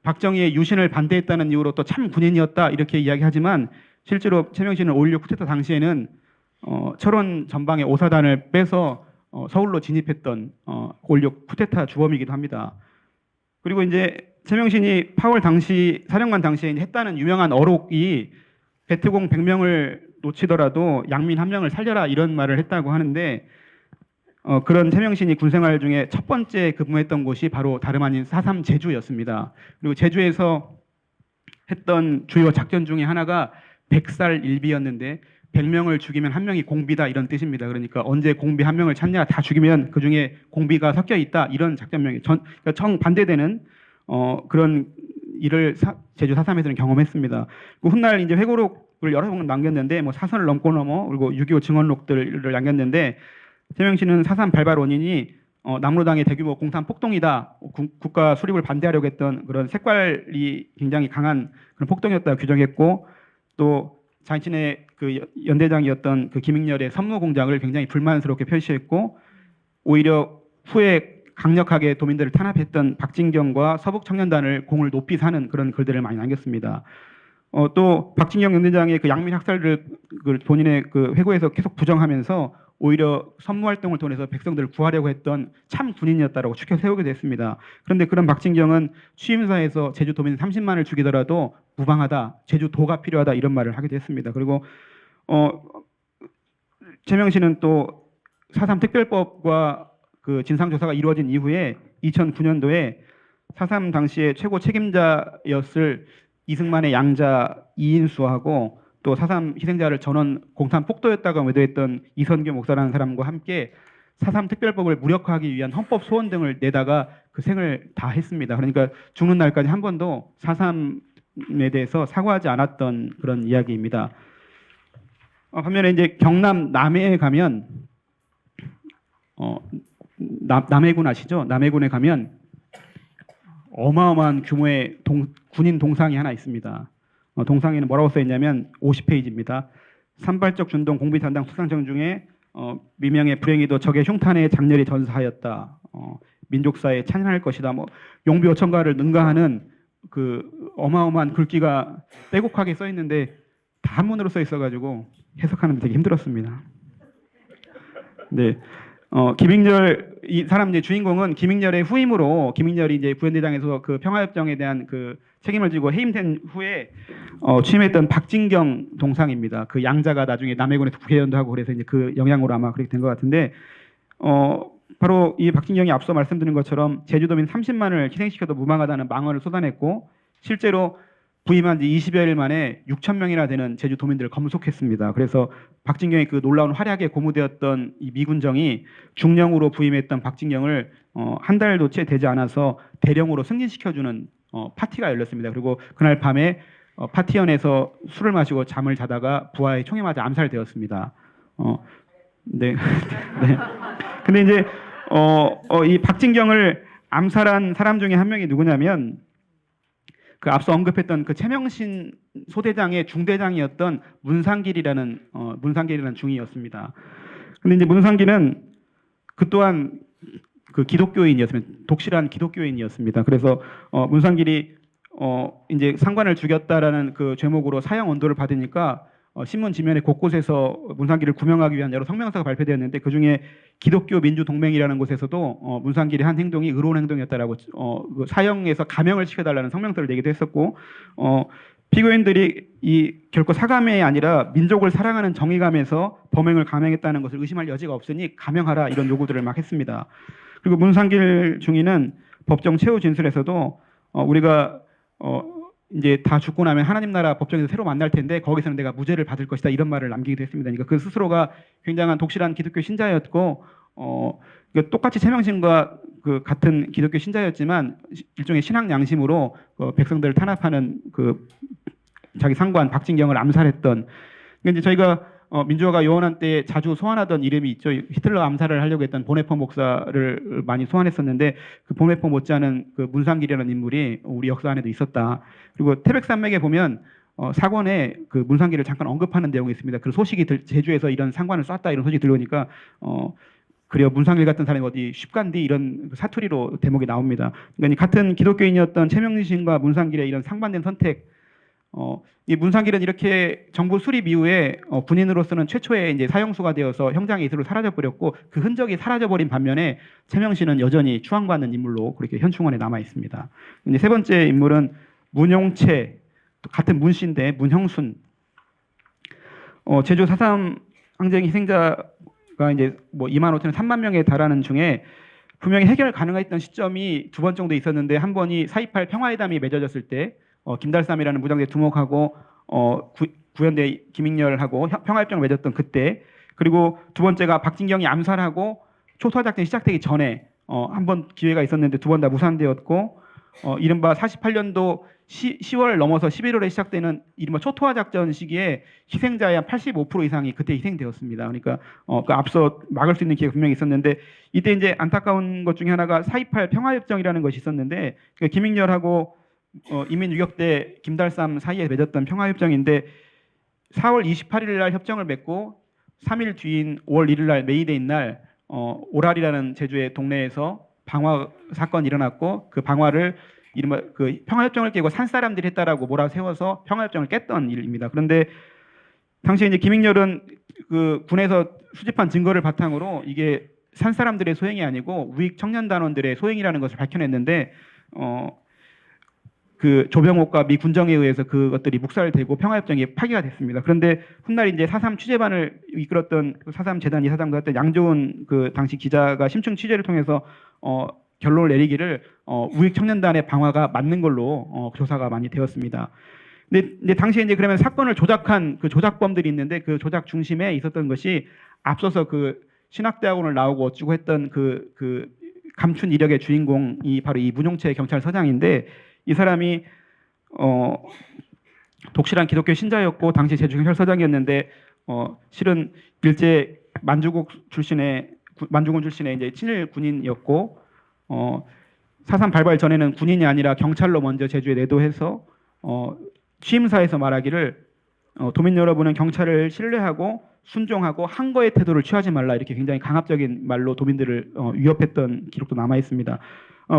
박정희의 유신을 반대했다는 이유로 또 참 군인이었다 이렇게 이야기하지만 실제로 최명신은 5.16 쿠데타 당시에는 철원 전방의 오사단을 빼서 서울로 진입했던 5.16 쿠데타 주범이기도 합니다. 그리고 이제 최명신이 파월 당시 사령관 당시에 했다는 유명한 어록이 베트공 100명을 놓치더라도 양민 1명을 살려라 이런 말을 했다고 하는데 그런 최명신이 군생활 중에 첫 번째 근무했던 곳이 바로 다름 아닌 4.3 제주였습니다. 그리고 제주에서 했던 주요 작전 중에 하나가 100살 일비였는데 100명을 죽이면 1명이 공비다 이런 뜻입니다. 그러니까 언제 공비 1명을 찾냐 다 죽이면 그중에 공비가 섞여 있다 이런 작전명이 그러니까 정반대되는 그런 일을 제주 4.3에서는 경험했습니다. 그 훗날 이제 회고록을 여러 번 남겼는데 뭐 사선을 넘고 그리고 6.25 증언록들을 남겼는데 최명식은 4.3 발발 원인이 남로당의 대규모 공산 폭동이다. 국가 수립을 반대하려고 했던 그런 색깔이 굉장히 강한 그런 폭동이었다 규정했고 또 자신의 그 연대장이었던 그 김익렬의 선무 공작을 굉장히 불만스럽게 표시했고 오히려 후에 강력하게 도민들을 탄압했던 박진경과 서북청년단을 공을 높이 사는 그런 글들을 많이 남겼습니다. 또 박진경 연대장의 그 양민 학살을 그 본인의 그 회고에서 계속 부정하면서 오히려 선무 활동을 통해서 백성들을 구하려고 했던 참 군인이었다라고 추켜 세우게 됐습니다. 그런데 그런 박진경은 취임사에서 제주 도민 30만을 죽이더라도 무방하다, 제주도가 필요하다 이런 말을 하게 됐습니다. 그리고 최명식은 또 4.3 특별법과 그 진상조사가 이루어진 이후에 2009년도에 4.3 당시에 최고 책임자였을 이승만의 양자 이인수하고 또 4.3 희생자를 전원 공산 폭도였다고 매도했던 이선교 목사라는 사람과 함께 4.3 특별법을 무력화하기 위한 헌법 소원 등을 내다가 그 생을 다 했습니다. 그러니까 죽는 날까지 한 번도 4.3에 대해서 사과하지 않았던 그런 이야기입니다. 반면에 이제 경남 남해에 가면 남해군 아시죠? 남해군에 가면 어마어마한 규모의 군인 동상이 하나 있습니다. 동상에는 뭐라고 써 있냐면 50페이지입니다. 산발적 준동 공비단당 숙상청 중에 미명의 불행히도 적의 흉탄에 장렬히 전사하였다. 민족사에 찬양할 것이다. 뭐 용비 5천가를 능가하는 그 어마어마한 글귀가 빼곡하게 써 있는데 다 한문으로 써 있어가지고 해석하는 데 되게 힘들었습니다. 네. 김익렬 이 사람 이제 주인공은 김익렬의 후임으로 김익렬이 이제 부연대장에서 그 평화협정에 대한 그 책임을 지고 해임된 후에 취임했던 박진경 동상입니다. 그 양자가 나중에 남해군에서 국회의원도 하고 그래서 이제 그 영향으로 아마 그렇게 된 것 같은데 바로 이 박진경이 앞서 말씀드린 것처럼 제주도민 30만을 희생시켜도 무방하다는 망언을 쏟아냈고 실제로 부임한 지 20여일 만에 6천 명이나 되는 제주도민들을 검속했습니다. 그래서 박진경의 그 놀라운 활약에 고무되었던 이 미군정이 중령으로 부임했던 박진경을 한 달도 채 되지 않아서 대령으로 승진시켜주는 파티가 열렸습니다. 그리고 그날 밤에 파티연에서 술을 마시고 잠을 자다가 부하의 총에 맞아 암살되었습니다. 네. 네. 근데 이제 이 박진경을 암살한 사람 중에 한 명이 누구냐면 그 앞서 언급했던 그 최명신 소대장의 중대장이었던 문상길이라는 중이었습니다. 근데 이제 문상길은 그 또한 그 기독교인이었습니다. 독실한 기독교인이었습니다. 그래서 문상길이 이제 상관을 죽였다라는 그 죄목으로 사형 언도를 받으니까 신문 지면에 곳곳에서 문상길을 구명하기 위한 여러 성명서가 발표되었는데 그 중에 기독교 민주 동맹이라는 곳에서도 문상길의 한 행동이 의로운 행동이었다라고 그 사형에서 감형을 시켜달라는 성명서를 내기도 했었고 피고인들이 이 결코 사감이 아니라 민족을 사랑하는 정의감에서 범행을 감행했다는 것을 의심할 여지가 없으니 감형하라 이런 요구들을 막 했습니다. 그리고 문상길 중위는 법정 최후 진술에서도 우리가 이제 다 죽고 나면 하나님 나라 법정에서 새로 만날 텐데 거기서는 내가 무죄를 받을 것이다 이런 말을 남기기도 했습니다. 그러니까 그 스스로가 굉장한 독실한 기독교 신자였고 똑같이 최명신과 그 같은 기독교 신자였지만 일종의 신앙 양심으로 백성들을 탄압하는 그 자기 상관 박진경을 암살했던 그러니까 이제 저희가 민주화가 요원한 때 자주 소환하던 이름이 있죠. 히틀러 암살을 하려고 했던 보네포 목사를 많이 소환했었는데 그 보네포 못지않은 그 문상길이라는 인물이 우리 역사 안에도 있었다. 그리고 태백산맥에 보면 사권에 그 문상길을 잠깐 언급하는 내용이 있습니다. 그 소식이 제주에서 이런 상관을 쐈다 이런 소식이 들려오니까 그래요 문상길 같은 사람이 어디 쉽간디 이런 사투리로 대목이 나옵니다. 그러니까 같은 기독교인이었던 최명신과 문상길의 이런 상반된 선택. 이 문상길은 이렇게 정부 수립 이후에 군인으로서는 최초의 이제 사형수가 되어서 형장의 이슬로 사라져버렸고 그 흔적이 사라져버린 반면에 최명신은 여전히 추앙받는 인물로 그렇게 현충원에 남아 있습니다. 이제 세 번째 인물은 문용채, 또 같은 문씨인데 문형순. 제주 4.3 항쟁 희생자가 이제 뭐 2만 5천 3만 명에 달하는 중에 분명히 해결 가능했던 시점이 두 번 정도 있었는데 한 번이 4.28 평화회담이 맺어졌을 때 김달삼이라는 무장대 두목하고 구현대 김익렬하고 평화협정을 맺었던 그때 그리고 두 번째가 박진경이 암살하고 초소화작전이 시작되기 전에 한 번 기회가 있었는데 두 번 다 무산되었고 이른바 48년도 10월 넘어서 11월에 시작되는 이른바 초토화 작전 시기에 희생자의 한 85% 이상이 그때 희생되었습니다. 그러니까 그 앞서 막을 수 있는 기회가 분명히 있었는데 이때 이제 안타까운 것 중에 하나가 4.28 평화협정이라는 것이 있었는데 그 김익렬하고 인민유격 때 김달삼 사이에 맺었던 평화협정인데 4월 28일 날 협정을 맺고 3일 뒤인 5월 1일 날 메이데이 날 오랄이라는 제주의 동네에서 방화 사건이 일어났고 그 방화를 이른바 그 평화협정을 깨고 산 사람들이 했다라고 몰아세워서 평화협정을 깼던 일입니다. 그런데 당시에 이제 김익렬은 그 군에서 수집한 증거를 바탕으로 이게 산 사람들의 소행이 아니고 우익 청년단원들의 소행이라는 것을 밝혀냈는데 그 조병옥과 미 군정에 의해서 그것들이 묵살되고 평화협정이 파기가 됐습니다. 그런데 훗날 이제 4.3 취재반을 이끌었던 4.3 재단 이사장도 했던 양조은 그 당시 기자가 심층 취재를 통해서 결론을 내리기를 우익 청년단의 방화가 맞는 걸로 조사가 많이 되었습니다. 근데 당시에 이제 그러면 사건을 조작한 그 조작범들이 있는데 그 조작 중심에 있었던 것이 앞서서 그 신학대학원을 나오고 어쩌고 했던 그 감춘 이력의 주인공이 바로 이 문용채 경찰서장인데 이 사람이 독실한 기독교 신자였고 당시 제주 경찰서장이었는데 실은 일제 만주군 출신의 이제 친일 군인이었고 4.3 발발 전에는 군인이 아니라 경찰로 먼저 제주에 내도해서 취임사에서 말하기를 도민 여러분은 경찰을 신뢰하고 순종하고 항거의 태도를 취하지 말라 이렇게 굉장히 강압적인 말로 도민들을 위협했던 기록도 남아 있습니다.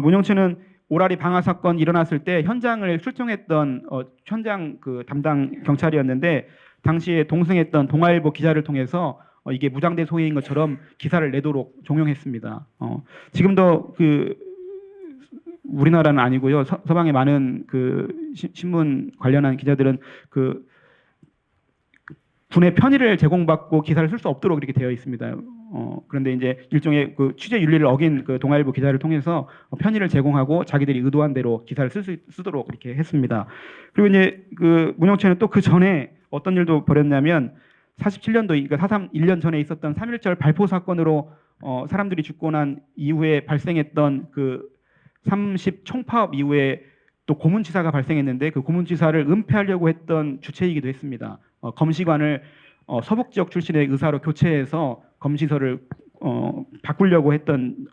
문용채는 오라리 방화 사건 일어났을 때 현장을 출동했던 현장 그 담당 경찰이었는데 당시에 동승했던 동아일보 기자를 통해서 이게 무장대 소위인 것처럼 기사를 내도록 종용했습니다. 지금도 그 우리나라는 아니고요. 서방의 많은 그 신문 관련한 기자들은 그 군의 편의를 제공받고 기사를 쓸 수 없도록 이렇게 되어 있습니다. 그런데 이제 일종의 그 취재 윤리를 어긴 그 동아일보 기자를 통해서 편의를 제공하고 자기들이 의도한 대로 기사를 쓰도록 이렇게 했습니다. 그리고 이제 그 문용채는 또 그 전에 어떤 일도 벌였냐면 47년도 그러니까 4.3 1년 전에 있었던 3.1절 발포 사건으로 사람들이 죽고 난 이후에 발생했던 그 30 총파업 이후에 또 고문치사가 발생했는데 그 고문치사를 은폐하려고 했던 주체이기도 했습니다. 검시관을 서북 지역 출신의 의사로 교체해서 검시서를 바꾸려고 했던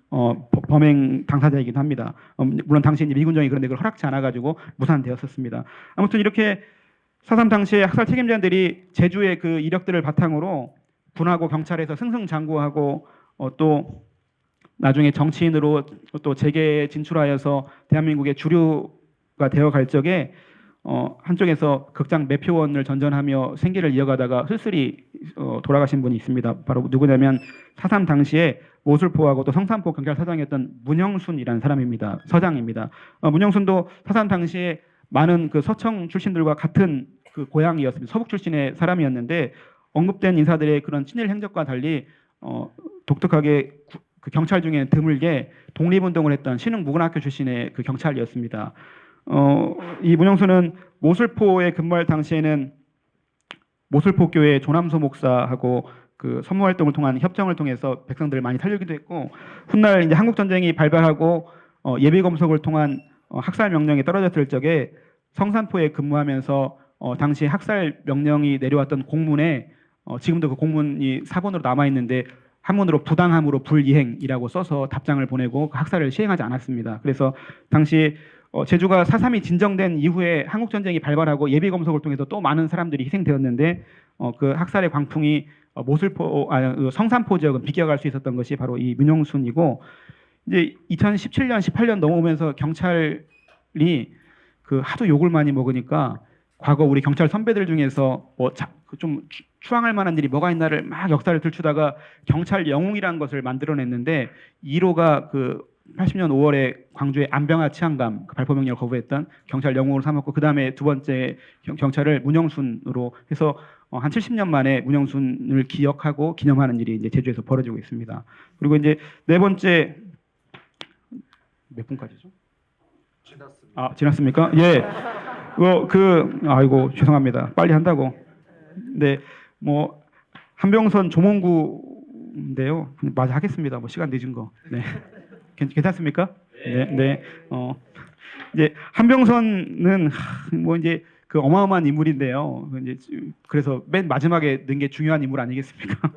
범행 당사자이기도 합니다. 물론 당시 미군정이 그런데 그걸 허락치 않아가지고 무산되었었습니다. 아무튼 이렇게 4.3 당시에 학살 책임자들이 제주의 그 이력들을 바탕으로 군하고 경찰에서 승승장구하고 또 나중에 정치인으로 또 재계에 진출하여서 대한민국의 주류가 되어갈 적에 한쪽에서 극장 매표원을 전전하며 생계를 이어가다가 쓸쓸히 돌아가신 분이 있습니다. 바로 누구냐면 4.3 당시에 모술포하고 또 성산포 경찰서장이었던 문영순이라는 사람입니다. 서장입니다. 문영순도 4.3 당시에 많은 그 서청 출신들과 같은 그 고향이었습니다. 서북 출신의 사람이었는데 언급된 인사들의 그런 친일 행적과 달리 독특하게 그 경찰 중에 드물게 독립운동을 했던 신흥무근학교 출신의 그 경찰이었습니다. 이 문영수는 모술포에 근무할 당시에는 모술포교회 조남소 목사하고 그 선무활동을 통한 협정을 통해서 백성들을 많이 살리기도 했고 훗날 이제 한국 전쟁이 발발하고 예비검속을 통한 학살 명령이 떨어졌을 적에 성산포에 근무하면서 당시 학살 명령이 내려왔던 공문에 지금도 그 공문이 사본으로 남아 있는데 한문으로 부당함으로 불이행이라고 써서 답장을 보내고 그 학살을 시행하지 않았습니다. 그래서 당시 제주가 4.3이 진정된 이후에 한국 전쟁이 발발하고 예비 검속을 통해서 또 많은 사람들이 희생되었는데 그 학살의 광풍이 성산포 지역은 비껴갈 수 있었던 것이 바로 이 문용순이고 이제 2017년 18년 넘어오면서 경찰이 그 하도 욕을 많이 먹으니까 과거 우리 경찰 선배들 중에서 좀 추앙할 만한 일이 뭐가 있나를 막 역사를 들추다가 경찰 영웅이라는 것을 만들어냈는데 1호가 그 80년 5월에 광주의 안병하 치안감 그 발포 명령을 거부했던 경찰 영웅으로 삼았고 그 다음에 두 번째 경찰을 문영순으로 해서 한 70년 만에 문영순을 기억하고 기념하는 일이 이제 제주에서 벌어지고 있습니다. 그리고 이제 네 번째 몇 분까지죠? 지났습니까? 예. 아이고 죄송합니다. 빨리 한다고. 네, 뭐 한병선 조몽구인데요. 마저 하겠습니다. 뭐 시간 늦은 거. 네. 괜찮습니까? 네, 네. 이제 한병선은 뭐 이제 그 어마어마한 인물인데요. 이제 그래서 맨 마지막에 넣은 게 중요한 인물 아니겠습니까?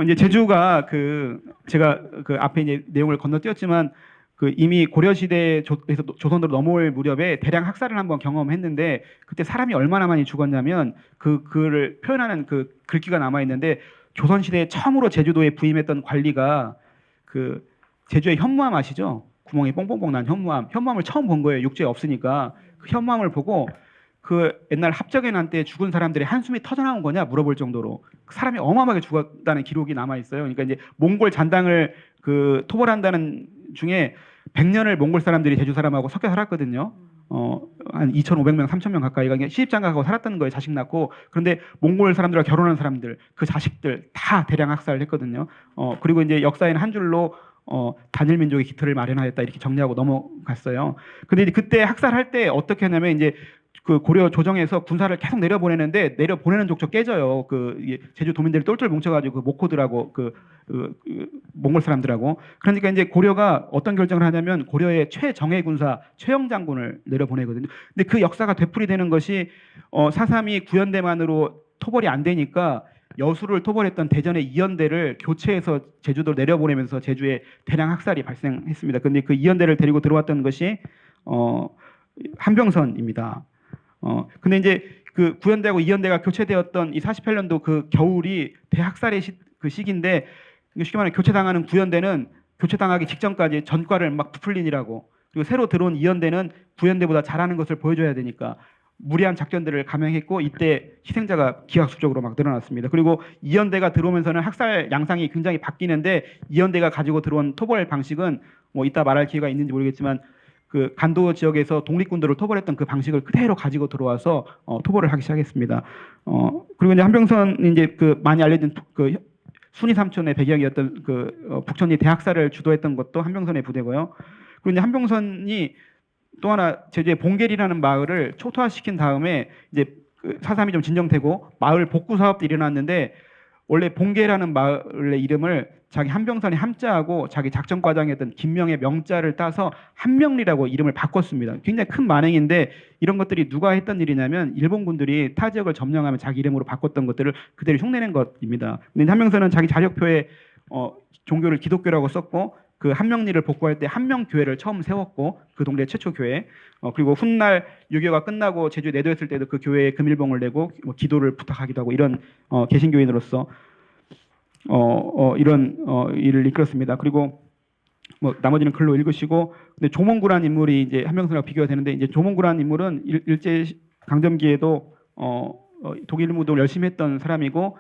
이제 제주가 그 제가 그 앞에 이제 내용을 건너뛰었지만 그 이미 고려 시대에서 조선으로 넘어올 무렵에 대량 학살을 한번 경험했는데 그때 사람이 얼마나 많이 죽었냐면 그를 표현하는 그 글귀가 남아 있는데 조선 시대에 처음으로 제주도에 부임했던 관리가 그 제주의 현무암 아시죠? 구멍이 뽕뽕뽕 난 현무암을 처음 본 거예요. 육지에 없으니까 그 현무암을 보고 그 옛날 합적의 난 때 죽은 사람들의 한숨이 터져나온 거냐 물어볼 정도로 사람이 어마어마하게 죽었다는 기록이 남아 있어요. 그러니까 이제 몽골 잔당을 그 토벌한다는 중에 100년을 몽골 사람들이 제주 사람하고 섞여 살았거든요. 한 2,500명, 3,000명 가까이가 그냥 시집장가하고 살았다는 거예요. 자식 낳고. 그런데 몽골 사람들과 결혼한 사람들, 그 자식들 다 대량 학살을 했거든요. 그리고 이제 역사에는 한 줄로 단일 민족의 기틀을 마련하였다 이렇게 정리하고 넘어갔어요. 근데 이제 그때 학살할 때 어떻게 하냐면 이제 그 고려 조정에서 군사를 계속 내려보내는데 내려보내는 족족 깨져요. 이게 제주 도민들이 똘똘 뭉쳐가지고 그 모코들하고 몽골 사람들하고. 그러니까 이제 고려가 어떤 결정을 하냐면 고려의 최정예 군사 최영 장군을 내려보내거든요. 근데 그 역사가 되풀이되는 것이 4.3이 구연대만으로 토벌이 안 되니까 여수를 토벌했던 대전의 이연대를 교체해서 제주도로 내려보내면서 제주에 대량 학살이 발생했습니다. 근데 그 이연대를 데리고 들어왔던 것이 한병선입니다. 근데 이제 그 구연대하고 이연대가 교체되었던 이 48년도 그 겨울이 대학살의 그 시기인데 쉽게 말하면 교체당하는 구연대는 교체당하기 직전까지 전과를 막 부풀린이라고 그리고 새로 들어온 이연대는 구연대보다 잘하는 것을 보여줘야 되니까 무리한 작전들을 감행했고 이때 희생자가 기하급수적으로 막 늘어났습니다. 그리고 이연대가 들어오면서는 학살 양상이 굉장히 바뀌는데 이연대가 가지고 들어온 토벌 방식은 뭐 이따 말할 기회가 있는지 모르겠지만 그 간도 지역에서 독립군들을 토벌했던 그 방식을 그대로 가지고 들어와서 토벌을 하기 시작했습니다. 그리고 이제 한병선이 이제 그 많이 알려진 그 순위 삼촌의 배경이었던 그 북천리 대학살을 주도했던 것도 한병선의 부대고요. 그리고 이제 한병선이 또 하나 제주의 봉계리라는 마을을 초토화시킨 다음에 이제 그 4.3이 좀 진정되고 마을 복구 사업도 일어났는데 원래 봉계라는 마을의 이름을 자기 한병선이 함자하고 자기 작전 과장이었던 김명의 명자를 따서 한명리라고 이름을 바꿨습니다. 굉장히 큰 만행인데 이런 것들이 누가 했던 일이냐면 일본군들이 타 지역을 점령하면 자기 이름으로 바꿨던 것들을 그대로 흉내낸 것입니다. 근데 한병선은 자기 자력표에 종교를 기독교라고 썼고 그 한명리를 복구할 때 한명교회를 처음 세웠고 그 동네 최초 교회 그리고 훗날 6.25가 끝나고 제주에 내도했을 때도 그 교회에 금일봉을 내고 기도를 부탁하기도 하고 이런 개신교인으로서 이런 일을 이끌었습니다. 그리고 뭐 나머지는 글로 읽으시고 근데 조몽구라는 인물이 이제 한명선하고 비교가 되는데 이제 조몽구라는 인물은 일제 강점기에도 독일 무도를 열심히 했던 사람이고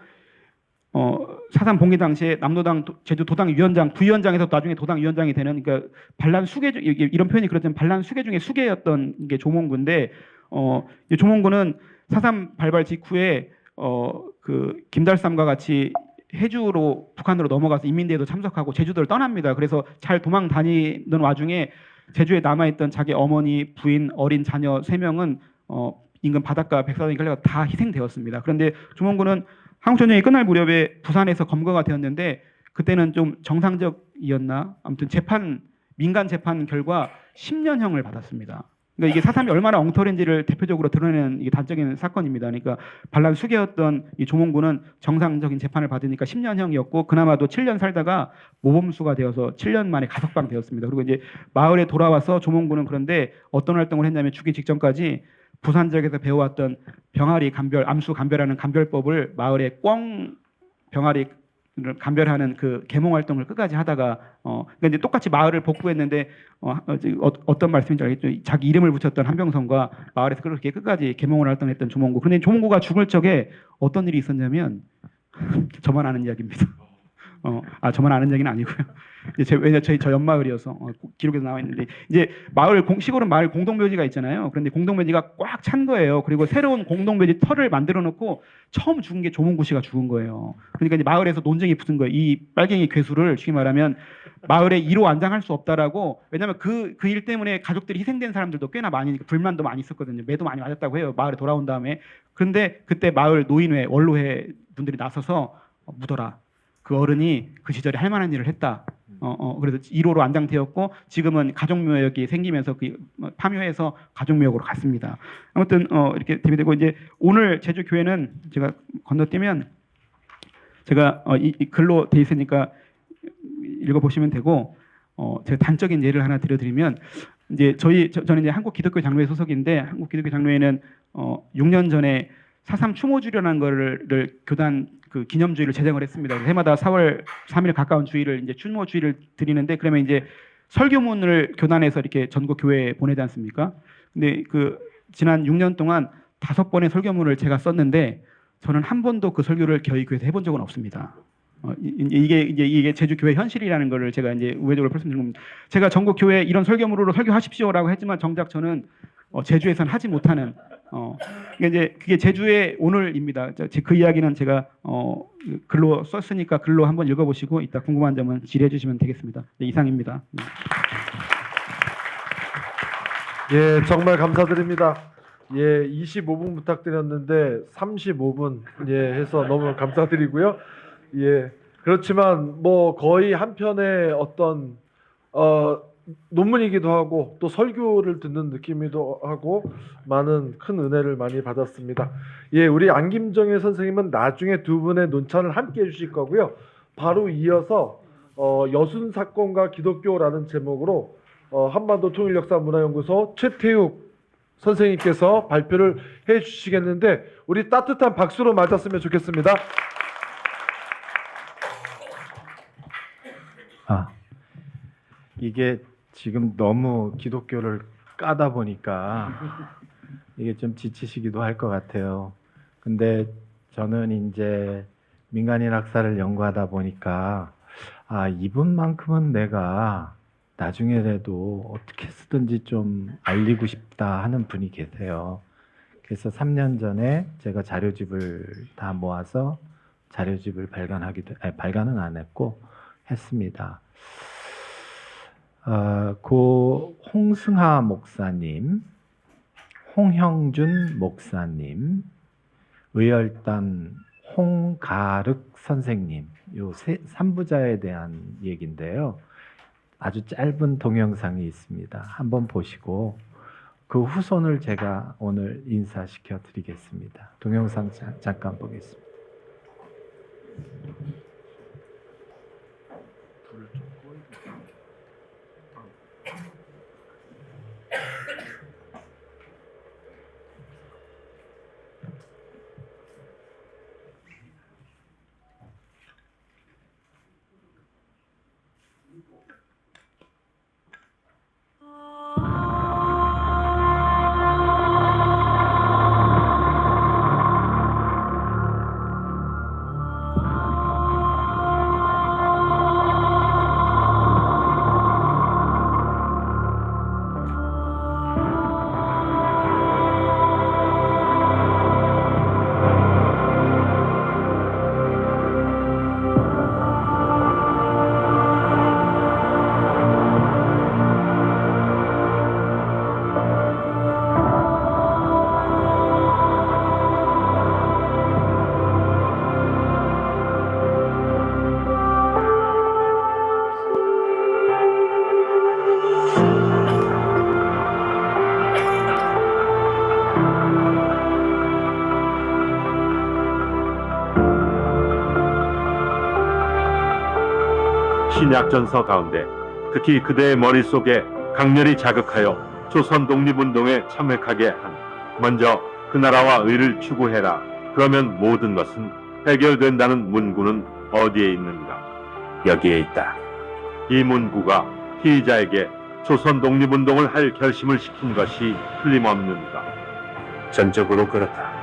4.3 봉기 당시에 남로당 제주 도당 위원장 부위원장에서 나중에 도당 위원장이 되는 그러니까 반란 수계 중 이런 표현이 그렇지만 반란 수계 중에 수계였던 게 조몽구인데 조몽구는 4.3 발발 직후에 그 김달삼과 같이 해주로 북한으로 넘어가서 인민대회도 참석하고 제주도를 떠납니다. 그래서 잘 도망 다니는 와중에 제주에 남아있던 자기 어머니, 부인, 어린 자녀 3명은 인근 바닷가 백사장에 걸려서 다 희생되었습니다. 그런데 조몽구는 한국전쟁이 끝날 무렵에 부산에서 검거가 되었는데 그때는 좀 정상적이었나 아무튼 민간 재판 결과 10년형을 받았습니다. 그러니까 이게 4.3이 얼마나 엉터리인지를 대표적으로 드러내는 이게 단적인 사건입니다. 그러니까 반란 수계였던 이 조몽구는 정상적인 재판을 받으니까 10년형이었고 그나마도 7년 살다가 모범수가 되어서 7년 만에 가석방 되었습니다. 그리고 이제 마을에 돌아와서 조몽구는 그런데 어떤 활동을 했냐면 죽기 직전까지 부산 지역에서 배워왔던 병아리 감별, 암수 감별하는 감별법을 마을에 꿩 병아리를 감별하는 그 계몽 활동을 끝까지 하다가 그러니까 이제 똑같이 마을을 복구했는데 어떤 말씀인지 알겠죠? 자기 이름을 붙였던 한병선과 마을에서 그렇게 끝까지 계몽을 활동했던 조몽구. 그런데 조몽구가 죽을 적에 어떤 일이 있었냐면 저만 아는 이야기입니다. 저만 아는 얘기는 아니고요. 왜냐 저 옆마을이어서 기록에서 나와 있는데 이제 시골은 마을 공동묘지가 있잖아요. 그런데 공동묘지가 꽉 찬 거예요. 그리고 새로운 공동묘지 터를 만들어 놓고 처음 죽은 게 조몽구 씨가 죽은 거예요. 그러니까 이제 마을에서 논쟁이 붙은 거예요. 이 빨갱이 괴수를 쉽게 말하면 마을에 1호 안장할 수 없다라고. 왜냐하면 그 일 때문에 가족들이 희생된 사람들도 꽤나 많이 불만도 많이 있었거든요. 매도 많이 맞았다고 해요. 마을에 돌아온 다음에. 그런데 그때 마을 노인회 원로회 분들이 나서서 묻어라. 그 어른이 그 시절에 할 만한 일을 했다. 그래서 1호로 안장되었고 지금은 가족묘역이 생기면서 그 파묘해서 가족묘역으로 갔습니다. 아무튼 이렇게 대비되고 이제 오늘 제주 교회는 제가 건너뛰면 제가 이 글로 돼 있으니까 읽어 보시면 되고 제가 단적인 예를 하나 드려드리면 이제 저는 이제 한국 기독교 장로회 소속인데 한국 기독교 장로회는 6년 전에 4.3 추모주일이라는 거를 교단 그 기념주의를 제정을 했습니다. 해마다 4월 3일 가까운 주일을 이제 추모주의를 드리는데 그러면 이제 설교문을 교단에서 이렇게 전국 교회에 보내지 않습니까? 근데 그 지난 6년 동안 5번의 설교문을 제가 썼는데 저는 한 번도 그 설교를 저희 교회에서 해본 적은 없습니다. 이게 제주 교회 현실이라는 거를 제가 이제 우회적으로 말씀드린 겁니다. 제가 전국 교회 이런 설교문으로 설교하십시오라고 했지만 정작 저는 제주에서는 하지 못하는 이제 그게 제주의 오늘입니다. 그 이야기는 제가 글로 썼으니까 글로 한번 읽어보시고 이따 궁금한 점은 질의해 주시면 되겠습니다. 네, 이상입니다. 예, 정말 감사드립니다. 예, 25분 부탁드렸는데 35분 해서 너무 감사드리고요. 예, 그렇지만 뭐 거의 한 편의 어떤 논문이기도 하고 또 설교를 듣는 느낌이기도 하고 많은 큰 은혜를 많이 받았습니다. 예, 우리 안김정혜 선생님은 나중에 두 분의 논찬을 함께 해주실 거고요. 바로 이어서 여순 사건과 기독교라는 제목으로 한반도 통일역사문화연구소 최태욱 선생님께서 발표를 해주시겠는데 우리 따뜻한 박수로 맞았으면 좋겠습니다. 이게 지금 너무 기독교를 까다 보니까 이게 좀 지치시기도 할 것 같아요. 근데 저는 이제 민간인 학사를 연구하다 보니까 이분만큼은 내가 나중에라도 어떻게 쓰든지 좀 알리고 싶다 하는 분이 계세요. 그래서 3년 전에 제가 자료집을 다 모아서 자료집을 발간은 안 했고 했습니다. 고 홍승하 목사님, 홍형준 목사님, 의열단 홍가륵 선생님, 요 3부자에 대한 얘기인데요. 아주 짧은 동영상이 있습니다. 한번 보시고 그 후손을 제가 오늘 인사시켜 드리겠습니다. 동영상 잠깐 보겠습니다. 신약전서 가운데 특히 그대의 머릿속에 강렬히 자극하여 조선 독립운동에 참여하게 한 먼저 그 나라와 의를 추구해라. 그러면 모든 것은 해결된다는 문구는 어디에 있는가? 여기에 있다. 이 문구가 피의자에게 조선 독립운동을 할 결심을 시킨 것이 틀림없는가? 전적으로 그렇다.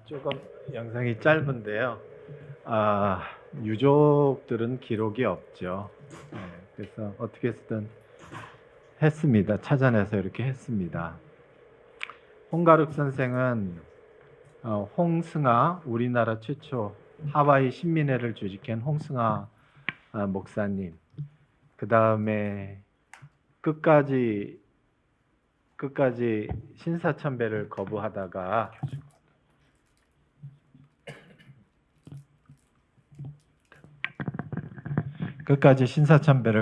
조금 영상이 짧은데요. 유족들은 기록이 없죠. 그래서 어떻게 해서든 했습니다. 찾아내서 이렇게 했습니다. 홍가륵 선생은 홍승아, 우리나라 최초 하와이 신민회를 조직한 홍승아 목사님, 그 다음에 끝까지 신사참배를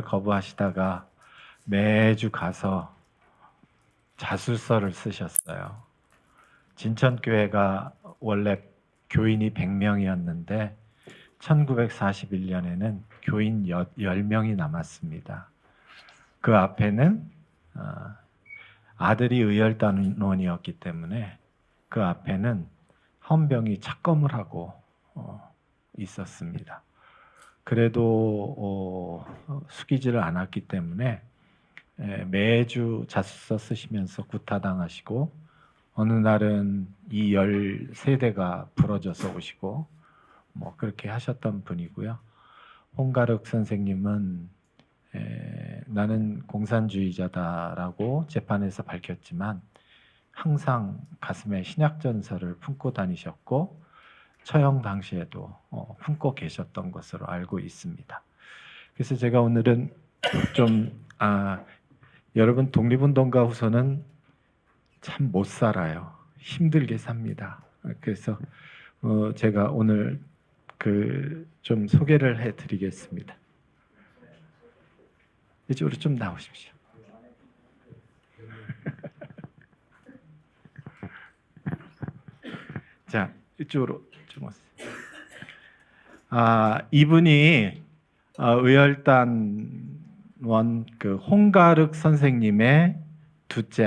거부하다가 매주 가서 자술서를 쓰셨어요. 진천교회가 원래 교인이 100명이었는데 1941년에는 교인 10명이 남았습니다. 그 앞에는 아들이 의열단원이었기 때문에 그 앞에는 헌병이 착검을 하고 있었습니다. 그래도 숙이지를 않았기 때문에 매주 자술서 쓰시면서 구타당하시고 어느 날은 이 13대가 부러져서 오시고 뭐 그렇게 하셨던 분이고요. 홍가륵 선생님은 나는 공산주의자다라고 재판에서 밝혔지만 항상 가슴에 신약전서를 품고 다니셨고 처형 당시에도 품고 계셨던 것으로 알고 있습니다. 그래서 제가 오늘은 좀 여러분 독립운동가 후손은 참 못 살아요. 힘들게 삽니다. 그래서 제가 오늘 좀 소개를 해드리겠습니다. 이쪽으로 좀 나오십시오. 자, 이쪽으로 좀 오세요. 이분이 의열단 홍가륵 선생님의 둘째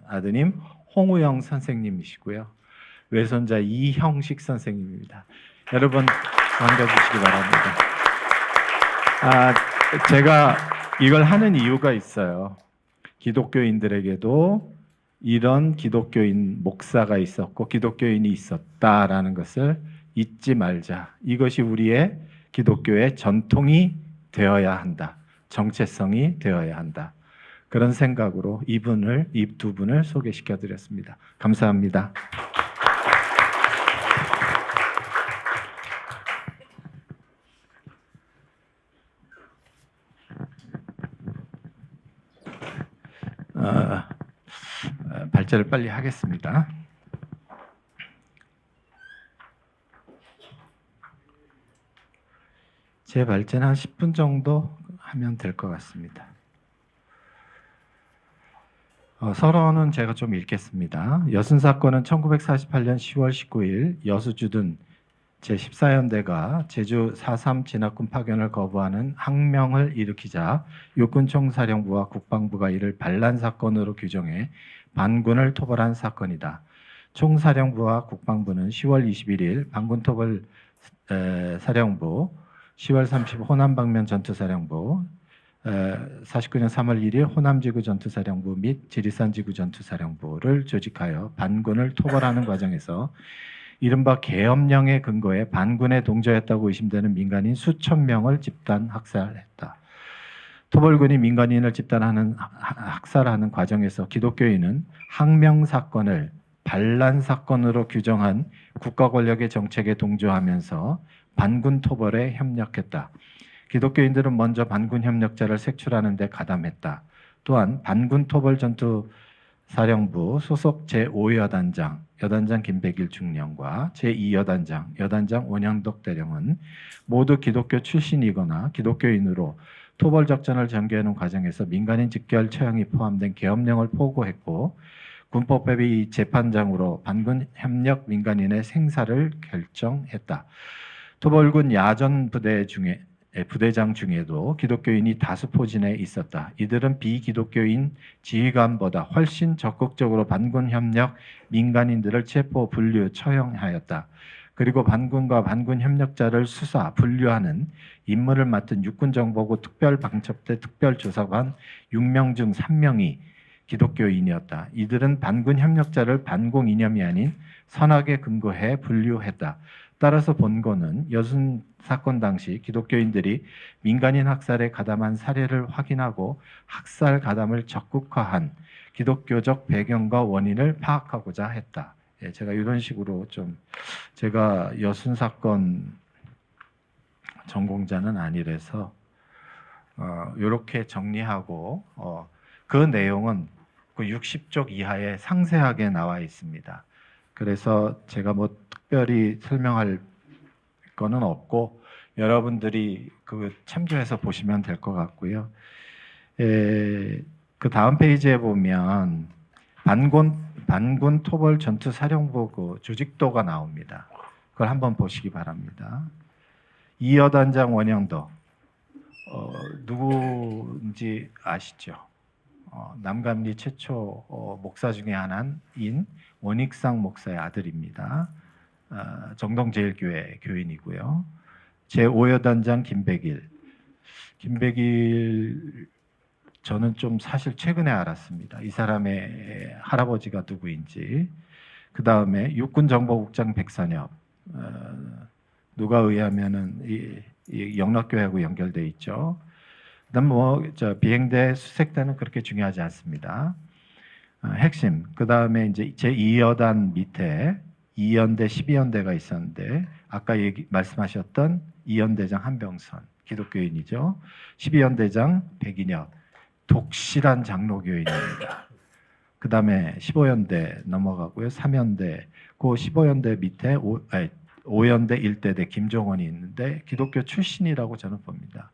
아드님 홍우영 선생님이시고요. 외손자 이형식 선생님입니다. 여러분 반겨주시기 바랍니다. 제가 이걸 하는 이유가 있어요. 기독교인들에게도 이런 기독교인 목사가 있었고 기독교인이 있었다라는 것을 잊지 말자. 이것이 우리의 기독교의 전통이 되어야 한다. 정체성이 되어야 한다. 그런 생각으로 이 두 분을 소개시켜 드렸습니다. 감사합니다. 발제를 빨리 하겠습니다. 제 발제는 한 10분 정도 하면 될 것 같습니다. 서론은 제가 좀 읽겠습니다. 여순사건은 1948년 10월 19일 여수주둔 제14연대가 제주 4.3 진압군 파견을 거부하는 항명을 일으키자 육군총사령부와 국방부가 이를 반란사건으로 규정해 반군을 토벌한 사건이다. 총사령부와 국방부는 10월 21일 반군토벌 사령부, 10월 30일 호남방면 전투사령부, 49년 3월 1일 호남지구 전투사령부 및 지리산지구 전투사령부를 조직하여 반군을 토벌하는 과정에서 이른바 계엄령의 근거에 반군에 동조했다고 의심되는 민간인 수천 명을 집단 학살했다. 토벌군이 민간인을 집단하는 학살하는 과정에서 기독교인은 항명 사건을 반란 사건으로 규정한 국가 권력의 정책에 동조하면서 반군 토벌에 협력했다. 기독교인들은 먼저 반군 협력자를 색출하는 데 가담했다. 또한 반군 토벌 전투 사령부 소속 제5여단장 여단장 김백일 중령과 제2여단장 여단장 원영덕 대령은 모두 기독교 출신이거나 기독교인으로 토벌 작전을 전개하는 과정에서 민간인 직결 처형이 포함된 계엄령을 포고했고 군법회의 재판장으로 반군 협력 민간인의 생사를 결정했다. 토벌군 야전 부대장 중에도 기독교인이 다수 포진해 있었다. 이들은 비기독교인 지휘관보다 훨씬 적극적으로 반군 협력 민간인들을 체포, 분류, 처형하였다. 그리고 반군과 반군 협력자를 수사, 분류하는 임무를 맡은 육군정보부 특별방첩대 특별조사관 6명 중 3명이 기독교인이었다. 이들은 반군 협력자를 반공 이념이 아닌 선악에 근거해 분류했다. 따라서 본고는 여순 사건 당시 기독교인들이 민간인 학살에 가담한 사례를 확인하고 학살 가담을 적극화한 기독교적 배경과 원인을 파악하고자 했다. 예, 제가 이런 식으로 좀 제가 여순 사건 전공자는 아니라서 이렇게 정리하고 그 내용은 그 60쪽 이하에 상세하게 나와 있습니다. 그래서 제가 뭐 특별히 설명할 거는 없고 여러분들이 그 참조해서 보시면 될 것 같고요. 그 다음 페이지에 보면 반군 토벌 전투 사령부 그 조직도가 나옵니다. 그걸 한번 보시기 바랍니다. 이여단장 원영도 누구인지 아시죠? 남감리 최초 목사 중에 하나인 원익상 목사의 아들입니다. 정동제일교회 교인이고요. 제5여단장 김백일 저는 좀 사실 최근에 알았습니다. 이 사람의 할아버지가 누구인지. 그 다음에 육군정보국장 백선엽 누가 의하면은 이 영락교회하고 연결돼 있죠. 그다음 비행대 수색대는 그렇게 중요하지 않습니다. 핵심. 그다음에 이제 제2여단 밑에 2연대, 12연대가 있었는데 아까 말씀하셨던 2연대장 한병선 기독교인이죠. 12연대장 백인혁 독실한 장로교인입니다. 그다음에 15연대 넘어가고요. 3연대 그 15연대 밑에 5연대 1대대 김종원이 있는데 기독교 출신이라고 저는 봅니다.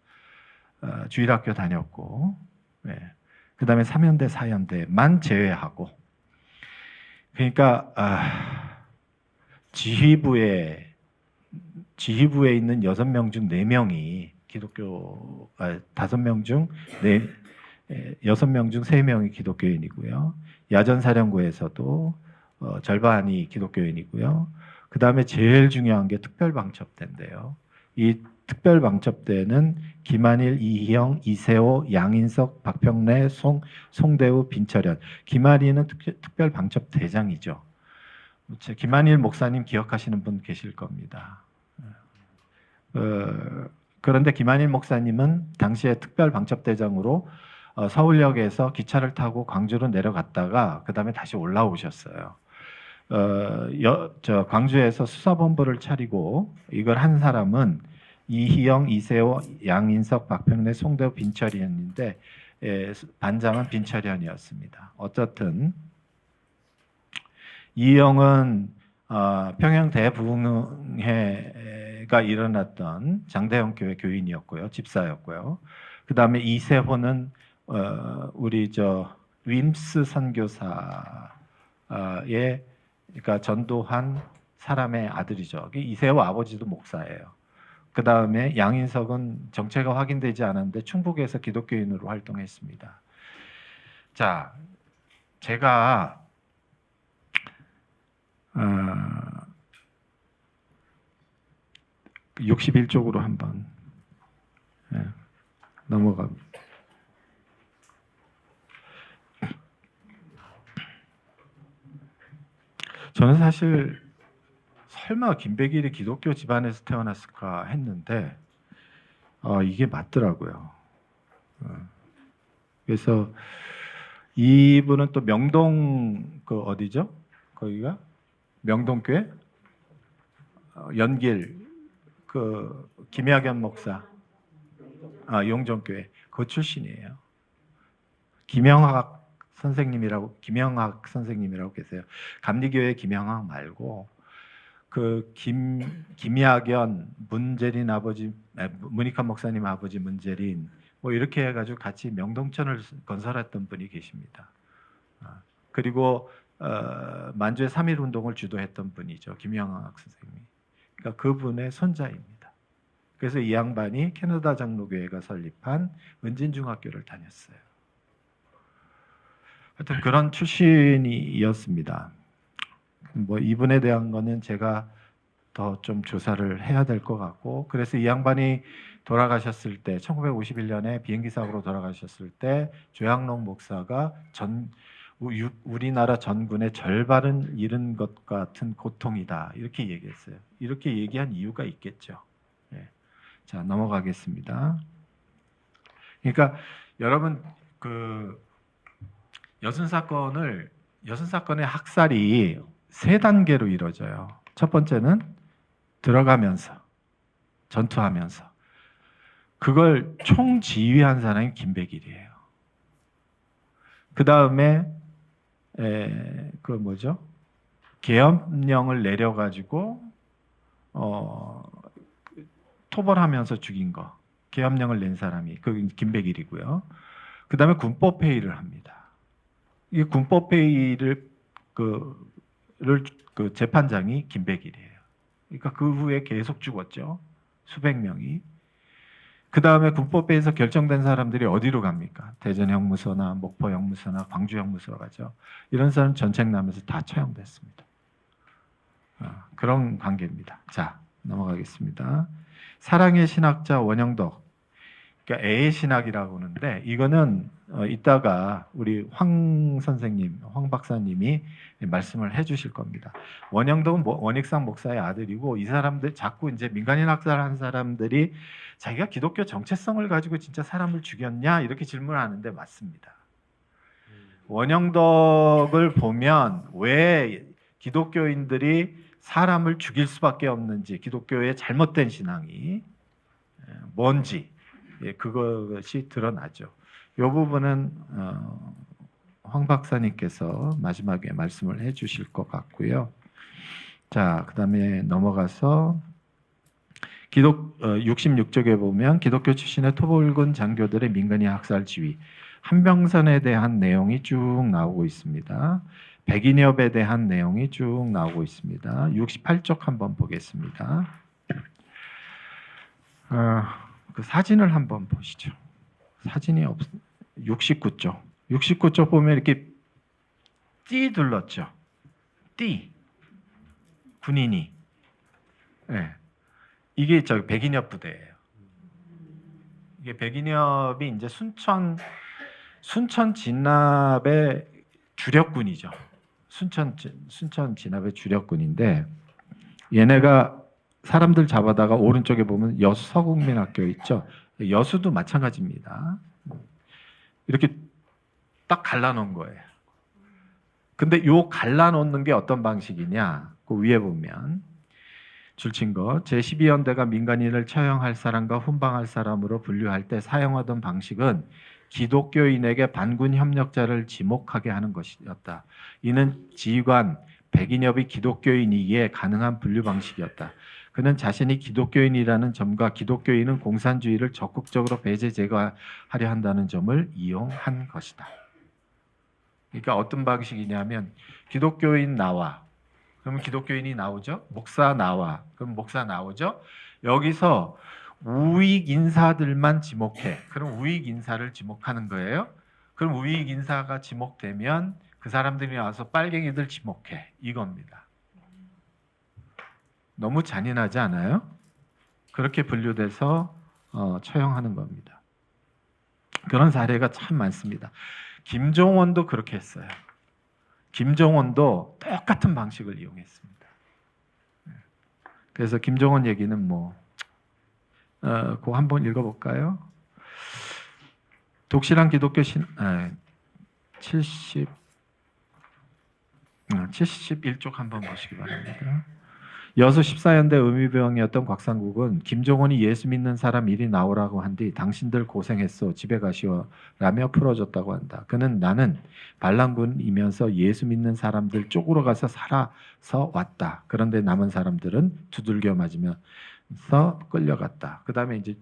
주일학교 다녔고, 네. 그 다음에 3연대, 4연대만 제외하고, 그러니까 지휘부에 있는 6명 중 4명이 기독교, 5명 중 6명 중 3명이 기독교인이고요. 야전사령부에서도 절반이 기독교인이고요. 그 다음에 제일 중요한 게 특별방첩대인데요. 이 특별방첩대는 김한일, 이희영, 이세호, 양인석, 박평래, 송대우, 빈철현. 김한일은 특별방첩대장이죠. 김한일 목사님 기억하시는 분 계실 겁니다. 그런데 김한일 목사님은 당시에 특별방첩대장으로 서울역에서 기차를 타고 광주로 내려갔다가 그 다음에 다시 올라오셨어요. 광주에서 수사본부를 차리고 이걸 한 사람은 이희영, 이세호, 양인석, 박평래, 송대우, 빈철현인데 반장은 빈철현이었습니다. 어쨌든 이희영은 평양 대부흥회가 일어났던 장대영 교회 교인이었고요, 집사였고요. 그 다음에 이세호는 우리 윈스 선교사의 그러니까 전도한 사람의 아들이죠. 이세호 아버지도 목사예요. 그 다음에 양인석은 정체가 확인되지 않았는데 충북에서 기독교인으로 활동했습니다. 자, 제가 61쪽으로 한번 넘어갑니다. 저는 사실 설마 김백일이 기독교 집안에서 태어났을까 했는데 이게 맞더라고요. 그래서 이분은 또 명동 그 어디죠? 거기가 명동교회 연길 그 김야견 목사 용정교회 그 출신이에요. 김영학 선생님이라고 계세요. 감리교회 김영학 말고 그 김야견 문재린 아버지 문익환 목사님 아버지 문재린 뭐 이렇게 해가지고 같이 명동천을 건설했던 분이 계십니다. 그리고 만주의 3.1 운동을 주도했던 분이죠. 김영학 선생님이. 그러니까 그분의 손자입니다. 그래서 이 양반이 캐나다 장로교회가 설립한 은진중학교를 다녔어요. 하여튼 그런 출신이었습니다. 뭐 이분에 대한 거는 제가 더 좀 조사를 해야 될 것 같고, 그래서 이 양반이 돌아가셨을 때 1951년에 비행기 사고로 돌아가셨을 때 조양록 목사가 우리나라 전군의 절반은 잃은 것 같은 고통이다 이렇게 얘기했어요. 이렇게 얘기한 이유가 있겠죠. 예. 자, 넘어가겠습니다. 그러니까 여러분 그 여순 사건의 학살이 세 단계로 이루어져요. 첫 번째는 들어가면서 전투하면서 그걸 총지휘한 사람이 김백일이에요. 그 다음에 그 뭐죠? 계엄령을 내려가지고 토벌하면서 죽인 거. 계엄령을 낸 사람이 그 김백일이고요. 그 다음에 군법회의를 합니다. 이 군법회의를 그 재판장이 김백일이에요. 그러니까 그 후에 계속 죽었죠. 수백 명이. 그 다음에 군법회의에서 결정된 사람들이 어디로 갑니까? 대전 형무소나 목포 형무소나 광주 형무소로 가죠. 이런 사람 전책나면서 다 처형됐습니다. 그런 관계입니다. 자, 넘어가겠습니다. 사랑의 신학자 원영덕, 그러니까 애의 신학이라고 하는데 이거는 이따가 우리 황 선생님, 황 박사님이 말씀을 해주실 겁니다. 원영덕은 원익상 목사의 아들이고 이 사람들 자꾸 이제 민간인 학살한 사람들이 자기가 기독교 정체성을 가지고 진짜 사람을 죽였냐 이렇게 질문하는데 맞습니다. 원영덕을 보면 왜 기독교인들이 사람을 죽일 수밖에 없는지 기독교의 잘못된 신앙이 뭔지 그것이 드러나죠. 이 부분은 황 박사님께서 마지막에 말씀을 해주실 것 같고요. 자, 그 다음에 넘어가서 66쪽에 보면 기독교 출신의 토벌군 장교들의 민간인 학살 지휘 한병선에 대한 내용이 쭉 나오고 있습니다. 백인엽에 대한 내용이 쭉 나오고 있습니다. 68쪽 한번 보겠습니다. 그 사진을 한번 보시죠. 사진이 69쪽. 69쪽 보면 이렇게 띠 둘렀죠. 띠. 군인이. 네. 이게 백인엽 부대예요. 이게 백인엽이 이제 순천 진압의 주력군이죠. 순천 진압의 주력군인데 얘네가 사람들 잡아다가 오른쪽에 보면 여수 서국민학교 있죠. 여수도 마찬가지입니다. 이렇게 딱 갈라놓은 거예요. 근데 요 갈라놓는 게 어떤 방식이냐? 그 위에 보면 줄친 거 제12연대가 민간인을 처형할 사람과 훈방할 사람으로 분류할 때 사용하던 방식은 기독교인에게 반군 협력자를 지목하게 하는 것이었다. 이는 지휘관 백인엽이 기독교인이기에 가능한 분류 방식이었다. 그는 자신이 기독교인이라는 점과 기독교인은 공산주의를 적극적으로 배제 제거하려 한다는 점을 이용한 것이다. 그러니까 어떤 방식이냐면 기독교인 나와 그러면 기독교인이 나오죠. 목사 나와 그럼 목사 나오죠. 여기서 우익 인사들만 지목해. 그럼 우익 인사를 지목하는 거예요. 그럼 우익 인사가 지목되면 그 사람들이 나와서 빨갱이들 지목해. 이겁니다. 너무 잔인하지 않아요? 그렇게 분류돼서 처형하는 겁니다. 그런 사례가 참 많습니다. 김종원도 그렇게 했어요. 김종원도 똑같은 방식을 이용했습니다. 그래서 김종원 얘기는 그거 한번 읽어볼까요? 독실한 기독교 71쪽 한번 보시기 바랍니다. 여수 14연대 의미병이었던 곽상국은 김종원이 예수 믿는 사람 이리 나오라고 한 뒤 당신들 고생했어 집에 가시오 라며 풀어줬다고 한다. 그는 나는 반란군이면서 예수 믿는 사람들 쪽으로 가서 살아서 왔다. 그런데 남은 사람들은 두들겨 맞으면서 끌려갔다. 그 다음에 이제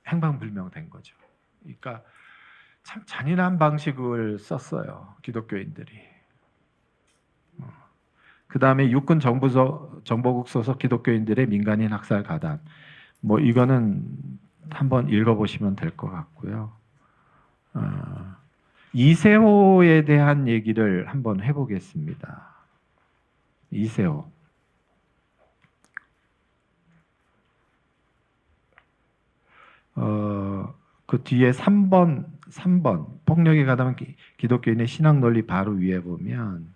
행방불명된 거죠. 그러니까 참 잔인한 방식을 썼어요. 기독교인들이. 그 다음에 육군 정보국 소속 기독교인들의 민간인 학살 가담. 이거는 한번 읽어보시면 될 것 같고요. 이세호에 대한 얘기를 한번 해보겠습니다. 이세호. 그 뒤에 3번 폭력에 가담한 기독교인의 신앙 논리 바로 위에 보면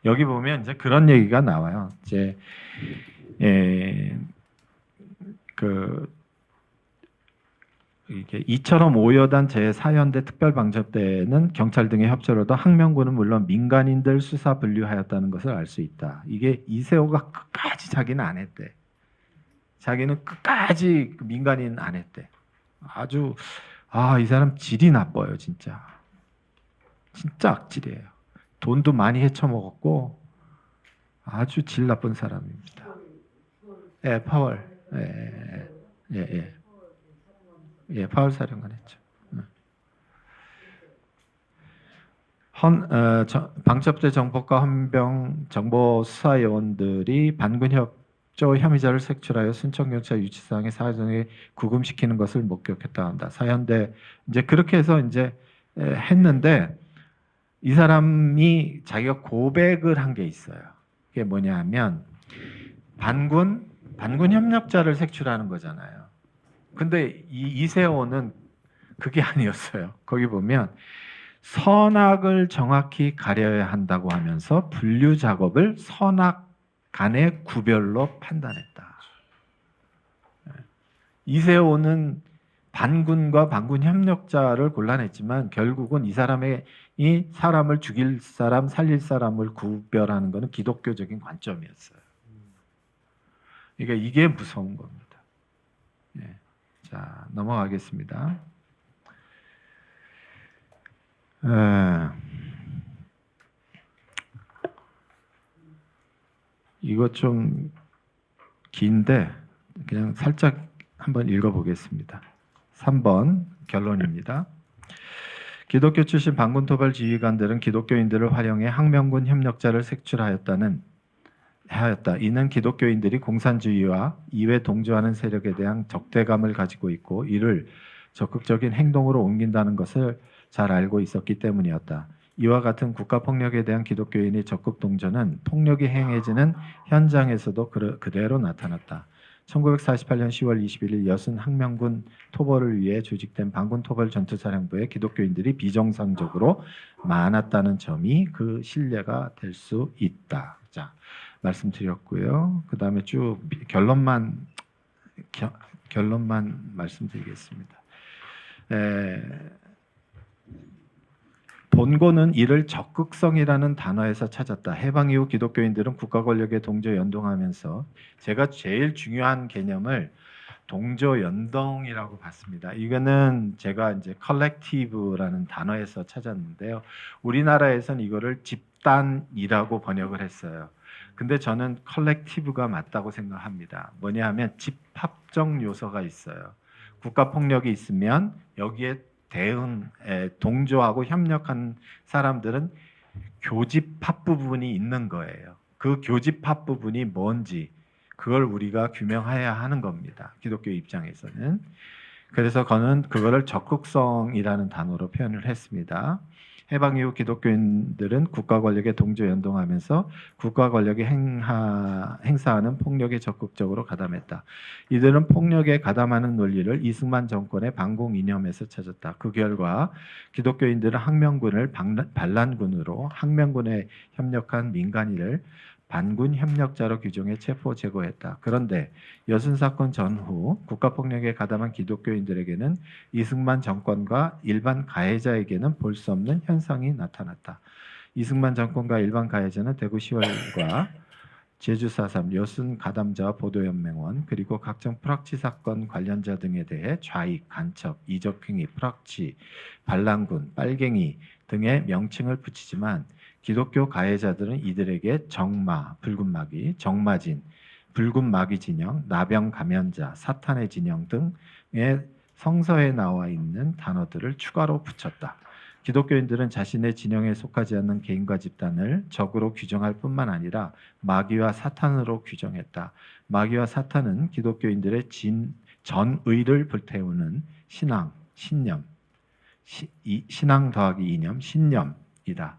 여기 보면 이제 그런 얘기가 나와요. 이제 이게 이처럼 오여단 제4현대 특별방첩대는 경찰 등의 협조로도 항명군은 물론 민간인들 수사 분류하였다는 것을 알 수 있다. 이게 이세호가 끝까지 자기는 안 했대. 자기는 끝까지 그 민간인 안 했대. 아주 이 사람 질이 나빠요, 진짜. 진짜 악질이에요. 돈도 많이 헤쳐먹었고 아주 질 나쁜 사람입니다. 예, 파월. 예, 파월 사령관 했죠. 방첩대 정보과 헌병 정보 수사 요원들이 반군협조 혐의자를 색출하여 순천경찰 유치사항의 사정에 구금시키는 것을 목격했다 한다. 사현대 이제 그렇게 해서 이제 했는데 이 사람이 자기가 고백을 한 게 있어요. 그게 뭐냐면 반군 협력자를 색출하는 거잖아요. 근데 이세호는 그게 아니었어요. 거기 보면 선악을 정확히 가려야 한다고 하면서 분류 작업을 선악 간의 구별로 판단했다. 이세호는 반군과 반군 협력자를 골라냈지만 결국은 이 사람을 죽일 사람, 살릴 사람을 구별하는 것은 기독교적인 관점이었어요. 그러니까 이게 무서운 겁니다. 예. 자, 넘어가겠습니다. 이거 좀 긴데 그냥 살짝 한번 읽어보겠습니다. 3번 결론입니다. 기독교 출신 반군토벌 지휘관들은 기독교인들을 활용해 항명군 협력자를 색출하였다. 이는 기독교인들이 공산주의와 이에 동조하는 세력에 대한 적대감을 가지고 있고 이를 적극적인 행동으로 옮긴다는 것을 잘 알고 있었기 때문이었다. 이와 같은 국가폭력에 대한 기독교인의 적극 동조는 폭력이 행해지는 현장에서도 그대로 나타났다. 1948년 10월 21일 여순 항명군 토벌을 위해 조직된 반군 토벌 전투사령부에 기독교인들이 비정상적으로 많았다는 점이 그 신뢰가 될 수 있다. 자, 말씀드렸고요. 그 다음에 쭉 결론만 말씀드리겠습니다. 본고는 이를 적극성이라는 단어에서 찾았다. 해방 이후 기독교인들은 국가 권력에 동조 연동하면서 제가 제일 중요한 개념을 동조 연동이라고 봤습니다. 이거는 제가 이제 컬렉티브라는 단어에서 찾았는데요. 우리나라에서는 이거를 집단이라고 번역을 했어요. 근데 저는 컬렉티브가 맞다고 생각합니다. 뭐냐하면 집합적 요소가 있어요. 국가 폭력이 있으면 여기에 동조하고 협력한 사람들은 교집합 부분이 있는 거예요. 그 교집합 부분이 뭔지 그걸 우리가 규명해야 하는 겁니다. 기독교 입장에서는. 그래서 저는 그거를 적극성이라는 단어로 표현을 했습니다. 해방 이후 기독교인들은 국가 권력에 동조 연동하면서 국가 권력이 행사하는 폭력에 적극적으로 가담했다. 이들은 폭력에 가담하는 논리를 이승만 정권의 반공 이념에서 찾았다. 그 결과 기독교인들은 항명군을 반란군으로 항명군에 협력한 민간인을 반군 협력자로 규정해 체포 제거했다. 그런데 여순 사건 전후 국가폭력에 가담한 기독교인들에게는 이승만 정권과 일반 가해자에게는 볼 수 없는 현상이 나타났다. 이승만 정권과 일반 가해자는 대구 10월과 제주 4.3 여순 가담자와 보도연맹원 그리고 각종 프락치 사건 관련자 등에 대해 좌익, 간첩, 이적행위, 프락치, 반란군, 빨갱이 등의 명칭을 붙이지만 기독교 가해자들은 이들에게 정마, 붉은마귀, 정마진, 붉은마귀 진영, 나병 감염자, 사탄의 진영 등의 성서에 나와 있는 단어들을 추가로 붙였다. 기독교인들은 자신의 진영에 속하지 않는 개인과 집단을 적으로 규정할 뿐만 아니라 마귀와 사탄으로 규정했다. 마귀와 사탄은 기독교인들의 전의를 불태우는 신앙, 신념, 신앙 더하기 이념, 신념이다.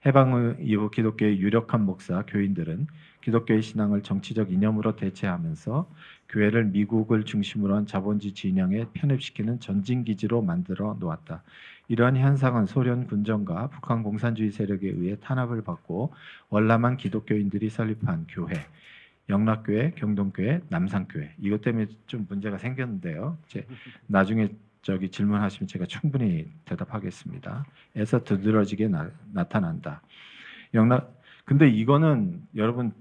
해방 이후 기독교의 유력한 목사, 교인들은 기독교의 신앙을 정치적 이념으로 대체하면서 교회를 미국을 중심으로 한 자본주의 진영에 편입시키는 전진기지로 만들어 놓았다. 이러한 현상은 소련 군정과 북한 공산주의 세력에 의해 탄압을 받고 월남한 기독교인들이 설립한 교회, 영락교회, 경동교회, 남산교회 이것 때문에 좀 문제가 생겼는데요. 나중에 질문하시면 제가 충분히 대답하겠습니다. 에서 두드러지게 나타난다. 근데 이거는 여러분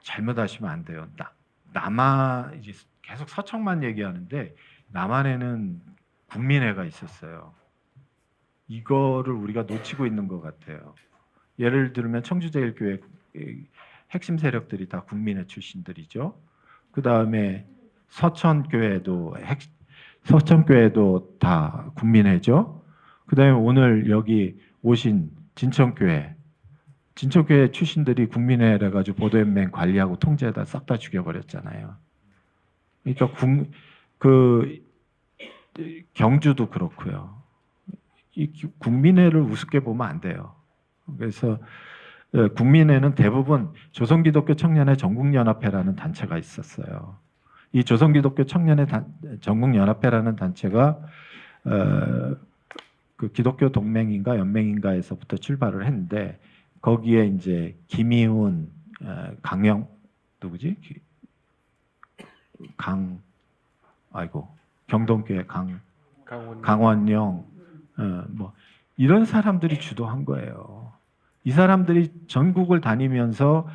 잘못하시면 안 돼요. 남한 이제 계속 서청만 얘기하는데 남한에는 국민회가 있었어요. 이거를 우리가 놓치고 있는 것 같아요. 예를 들면 청주제일교회 핵심 세력들이 다 국민회 출신들이죠. 그 다음에 서천교회도 다 국민회죠. 그 다음에 오늘 여기 오신 진천교회 출신들이 국민회라 가지고 보도연맹 관리하고 통제하다 싹 다 죽여버렸잖아요. 그러니까 경주도 그렇고요. 이 국민회를 우습게 보면 안 돼요. 그래서 국민회는 대부분 조선기독교 청년의 전국연합회라는 단체가 있었어요. 이 조선기독교 청년의 전국연합회라는 단체가 그 기독교 동맹인가 연맹인가에서부터 출발을 했는데 거기에 이제 김희훈, 강영 누구지? 경동교회 강원영 뭐 이런 사람들이 주도한 거예요. 이 사람들이 전국을 다니면서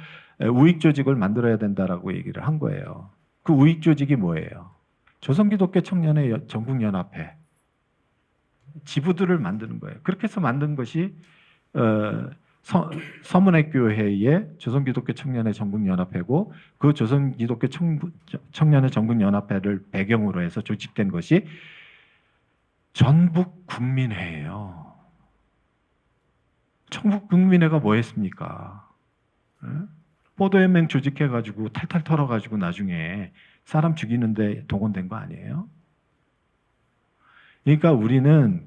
우익 조직을 만들어야 된다라고 얘기를 한 거예요. 그 우익 조직이 뭐예요? 조선기독교 청년의 전국연합회 지부들을 만드는 거예요. 그렇게 해서 만든 것이 서문회교회의 조선기독교 청년의 전국연합회고 그 조선기독교 청년의 전국연합회를 배경으로 해서 조직된 것이 전북국민회예요. 전북국민회가 뭐 했습니까? 보도연맹 조직해가지고 탈탈 털어가지고 나중에 사람 죽이는데 동원된 거 아니에요? 그러니까 우리는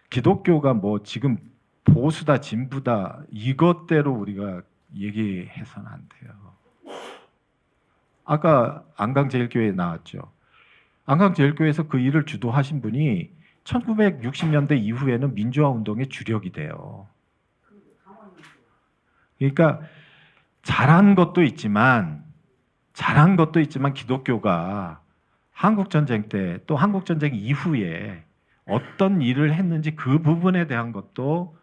기독교가 뭐 지금 보수다 진부다 이것대로 우리가 얘기해서는 안 돼요. 아까 안강제일교회 나왔죠. 안강제일교회에서 그 일을 주도하신 분이 1960년대 이후에는 민주화 운동의 주력이 돼요. 그러니까 잘한 것도 있지만 기독교가 한국전쟁 때 또 한국전쟁 이후에 어떤 일을 했는지 그 부분에 대한 것도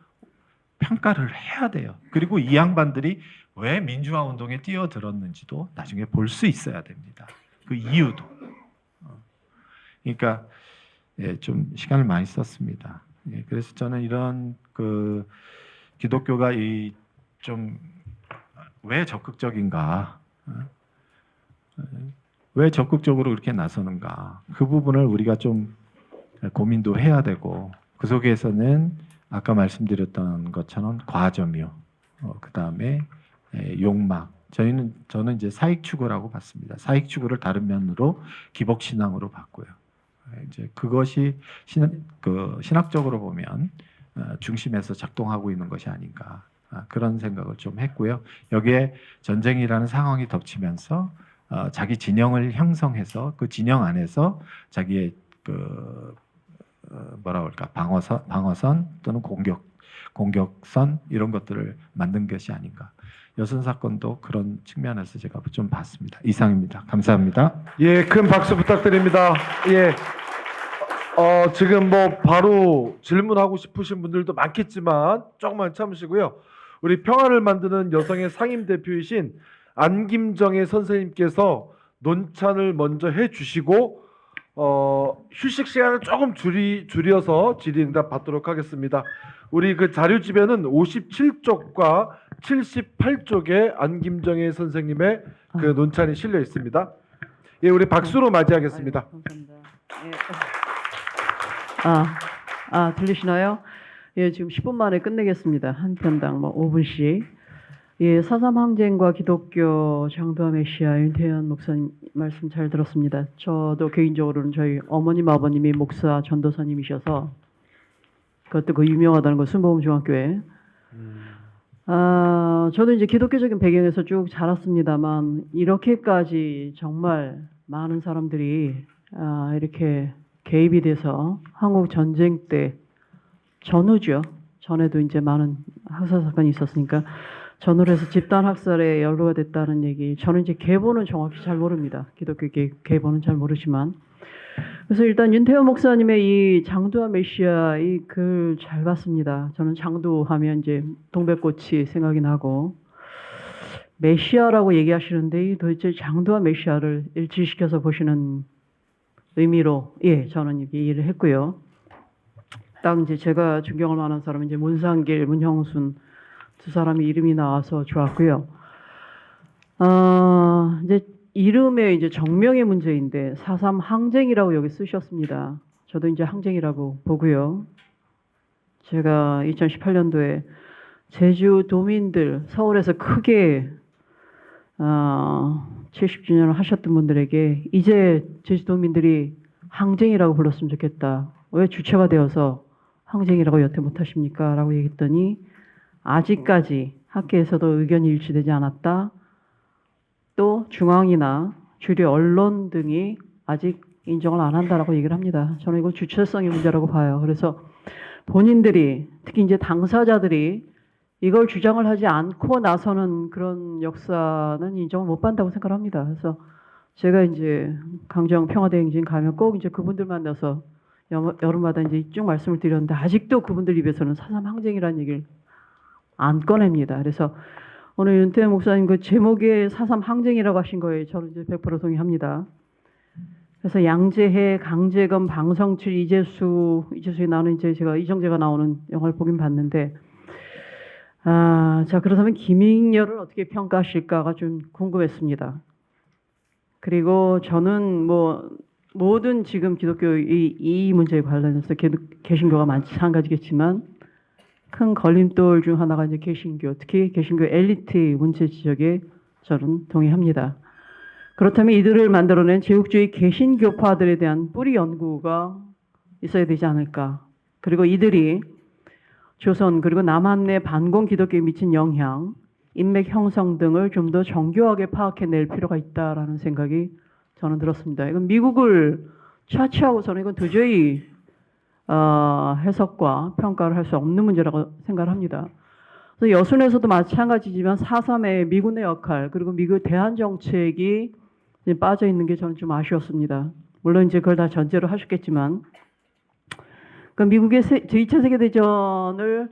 평가를 해야 돼요. 그리고 이 양반들이 왜 민주화 운동에 뛰어들었는지도 나중에 볼 수 있어야 됩니다. 그 이유도. 그러니까 좀 시간을 많이 썼습니다. 그래서 저는 이런 그 기독교가 왜 적극적인가, 왜 적극적으로 그렇게 나서는가 그 부분을 우리가 좀 고민도 해야 되고 그 속에서는 아까 말씀드렸던 것처럼 과점이요. 그 다음에 욕망. 저는 이제 사익 추구라고 봤습니다. 사익 추구를 다른 면으로 기복 신앙으로 봤고요. 이제 그것이 신학적으로 보면 중심에서 작동하고 있는 것이 아닌가 그런 생각을 좀 했고요. 여기에 전쟁이라는 상황이 덮치면서 자기 진영을 형성해서 그 진영 안에서 자기의 방어선 또는 공격선 이런 것들을 만든 것이 아닌가. 여순 사건도 그런 측면에서 제가 좀 봤습니다. 이상입니다. 감사합니다. 예, 큰 박수 부탁드립니다. 예. 지금 뭐 바로 질문하고 싶으신 분들도 많겠지만 조금만 참으시고요. 우리 평화를 만드는 여성의 상임 대표이신 안김정혜 선생님께서 논찬을 먼저 해주시고 휴식 시간을 조금 줄여서 질의응답 받도록 하겠습니다. 우리 그 자료집에는 57쪽과 78쪽에 안김정혜 선생님의 그 논찬이 실려 있습니다. 예, 우리 박수로 맞이하겠습니다. 감사합니다. 예. 들리시나요? 예, 지금 10분 만에 끝내겠습니다. 한 편당 뭐 5분씩. 예, 4.3 항쟁과 기독교 장도와 메시아 윤태현 목사님 말씀 잘 들었습니다. 저도 개인적으로는 저희 어머님 아버님이 목사 전도사님이셔서 그것도 그 유명하다는 거 순복음 중학교에 저도 이제 기독교적인 배경에서 쭉 자랐습니다만 이렇게까지 정말 많은 사람들이 이렇게 개입이 돼서 한국 전쟁 때 전후죠. 전에도 이제 많은 학살 사건이 있었으니까 전후로 해서 집단 학살에 연루가 됐다는 얘기. 저는 이제 계보는 정확히 잘 모릅니다. 기독교 계보는 잘 모르지만. 그래서 일단 윤태호 목사님의 이 장두와 메시아 이 글 잘 봤습니다. 저는 장두하면 이제 동백꽃이 생각이 나고 메시아라고 얘기하시는데 이 도대체 장두와 메시아를 일치시켜서 보시는 의미로 저는 이렇게 이해를 했고요. 딱 이제 제가 존경할 만한 사람은 이제 문상길, 문형순 두 사람이 이름이 나와서 좋았고요. 이제 이름의 이제 정명의 문제인데 4.3 항쟁이라고 여기 쓰셨습니다. 저도 이제 항쟁이라고 보고요. 제가 2018년도에 제주 도민들 서울에서 크게 70주년을 하셨던 분들에게 이제 제주도민들이 항쟁이라고 불렀으면 좋겠다. 왜 주체가 되어서 항쟁이라고 여태 못하십니까? 라고 얘기했더니 아직까지 학계에서도 의견이 일치되지 않았다. 또 중앙이나 주류 언론 등이 아직 인정을 안 한다라고 얘기를 합니다. 저는 이건 주체성의 문제라고 봐요. 그래서 본인들이 특히 이제 당사자들이 이걸 주장을 하지 않고 나서는 그런 역사는 인정을 못 받는다고 생각을 합니다. 그래서 제가 이제 강정 평화대행진 가면 꼭 이제 그분들 만나서 여름마다 이제 쭉 말씀을 드렸는데 아직도 그분들 입에서는 4.3 항쟁이라는 얘기를 안 꺼냅니다. 그래서 오늘 윤태호 목사님 그 제목에 4.3 항쟁이라고 하신 거에 저는 이제 100% 동의합니다. 그래서 양재해, 강재건, 방성칠, 이재수에 나오는 이제 제가 이정재가 나오는 영화를 보긴 봤는데 자, 그렇다면 김익렬을 어떻게 평가하실까가 좀 궁금했습니다. 그리고 저는 뭐 모든 지금 기독교 이 문제에 관련해서 개신교가 마찬가지겠지만 큰 걸림돌 중 하나가 이제 개신교, 특히 개신교 엘리트 문제 지적에 저는 동의합니다. 그렇다면 이들을 만들어낸 제국주의 개신교파들에 대한 뿌리 연구가 있어야 되지 않을까. 그리고 이들이 조선 그리고 남한 내 반공 기독교에 미친 영향, 인맥 형성 등을 좀 더 정교하게 파악해낼 필요가 있다라는 생각이 저는 들었습니다. 이건 미국을 차치하고 저는 이건 도저히 해석과 평가를 할 수 없는 문제라고 생각을 합니다. 그래서 여순에서도 마찬가지지만 4.3의 미군의 역할 그리고 미국 대한 정책이 빠져 있는 게 저는 좀 아쉬웠습니다. 물론 이제 그걸 다 전제로 하셨겠지만 그 미국의 제2차 세계대전을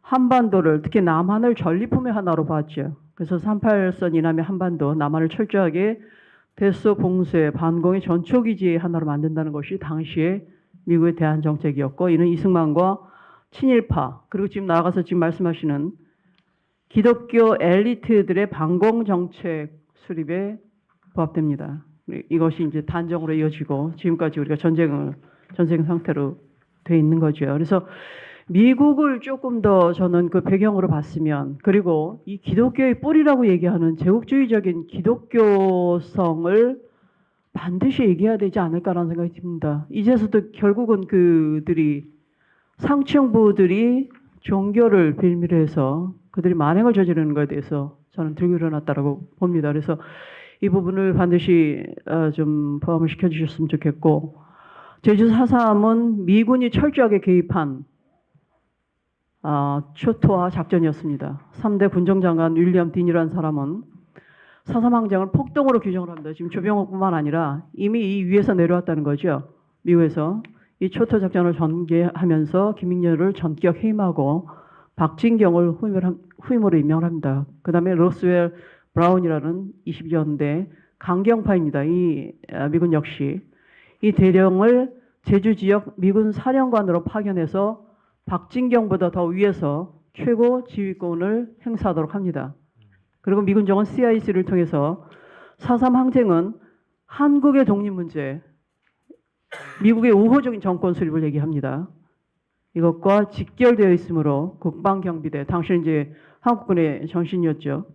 한반도를 특히 남한을 전리품의 하나로 봤죠. 그래서 38선 이남의 한반도 남한을 철저하게 대서 봉쇄 반공의 전초기지의 하나로 만든다는 것이 당시에 미국의 대한 정책이었고 이는 이승만과 친일파 그리고 지금 나아가서 지금 말씀하시는 기독교 엘리트들의 반공 정책 수립에 부합됩니다. 이것이 이제 단정으로 이어지고 지금까지 우리가 전쟁 상태로 돼 있는 거죠. 그래서 미국을 조금 더 저는 그 배경으로 봤으면 그리고 이 기독교의 뿌리라고 얘기하는 제국주의적인 기독교성을 반드시 얘기해야 되지 않을까라는 생각이 듭니다. 이제서도 결국은 그들이 상층부들이 종교를 빌미로 해서 그들이 만행을 저지르는 것에 대해서 저는 들고 일어났다라고 봅니다. 그래서 이 부분을 반드시 좀 포함을 시켜주셨으면 좋겠고 제주 4.3은 미군이 철저하게 개입한 초토화 작전이었습니다. 3대 군정장관 윌리엄 딘이라는 사람은 4.3 항쟁을 폭동으로 규정을 합니다. 지금 조병옥뿐만 아니라 이미 이 위에서 내려왔다는 거죠. 미국에서 이 초토 작전을 전개하면서 김익렬을 전격 해임하고 박진경을 후임으로 임명을 합니다. 그 다음에 로스웰 브라운이라는 20년대 강경파입니다. 이 미군 역시 이 대령을 제주 지역 미군 사령관으로 파견해서 박진경보다 더 위에서 최고 지휘권을 행사하도록 합니다. 그리고 미군 정원 CIC를 통해서 4.3 항쟁은 한국의 독립 문제, 미국의 우호적인 정권 수립을 얘기합니다. 이것과 직결되어 있으므로 국방경비대, 당시는 이제 한국군의 정신이었죠.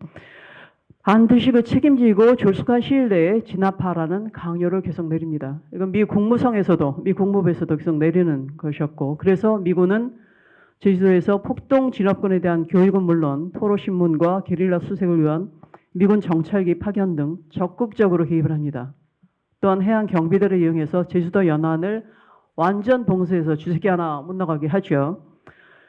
반드시 그 책임지고 졸속한 시일 내에 진압하라는 강요를 계속 내립니다. 이건 미 국무성에서도, 미 국무부에서도 계속 내리는 것이었고, 그래서 미군은 제주도에서 폭동 진압군에 대한 교육은 물론 포로신문과 게릴라 수색을 위한 미군 정찰기 파견 등 적극적으로 개입을 합니다. 또한 해안 경비대를 이용해서 제주도 연안을 완전 봉쇄해서 쥐새끼 하나 못 나가게 하죠.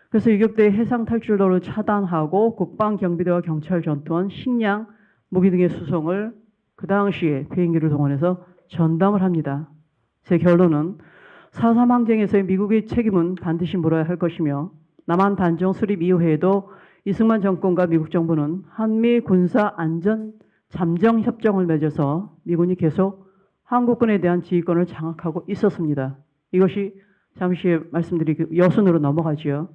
그래서 유격대의 해상 탈출로를 차단하고 국방경비대와 경찰 전투원, 식량, 무기 등의 수송을 그 당시에 비행기를 동원해서 전담을 합니다. 제 결론은 4.3 항쟁에서의 미국의 책임은 반드시 물어야 할 것이며 남한 단종 수립 이후에도 이승만 정권과 미국 정부는 한미 군사 안전 잠정 협정을 맺어서 미군이 계속 한국군에 대한 지휘권을 장악하고 있었습니다. 이것이 잠시 후에 말씀드린 여순으로 넘어가지요.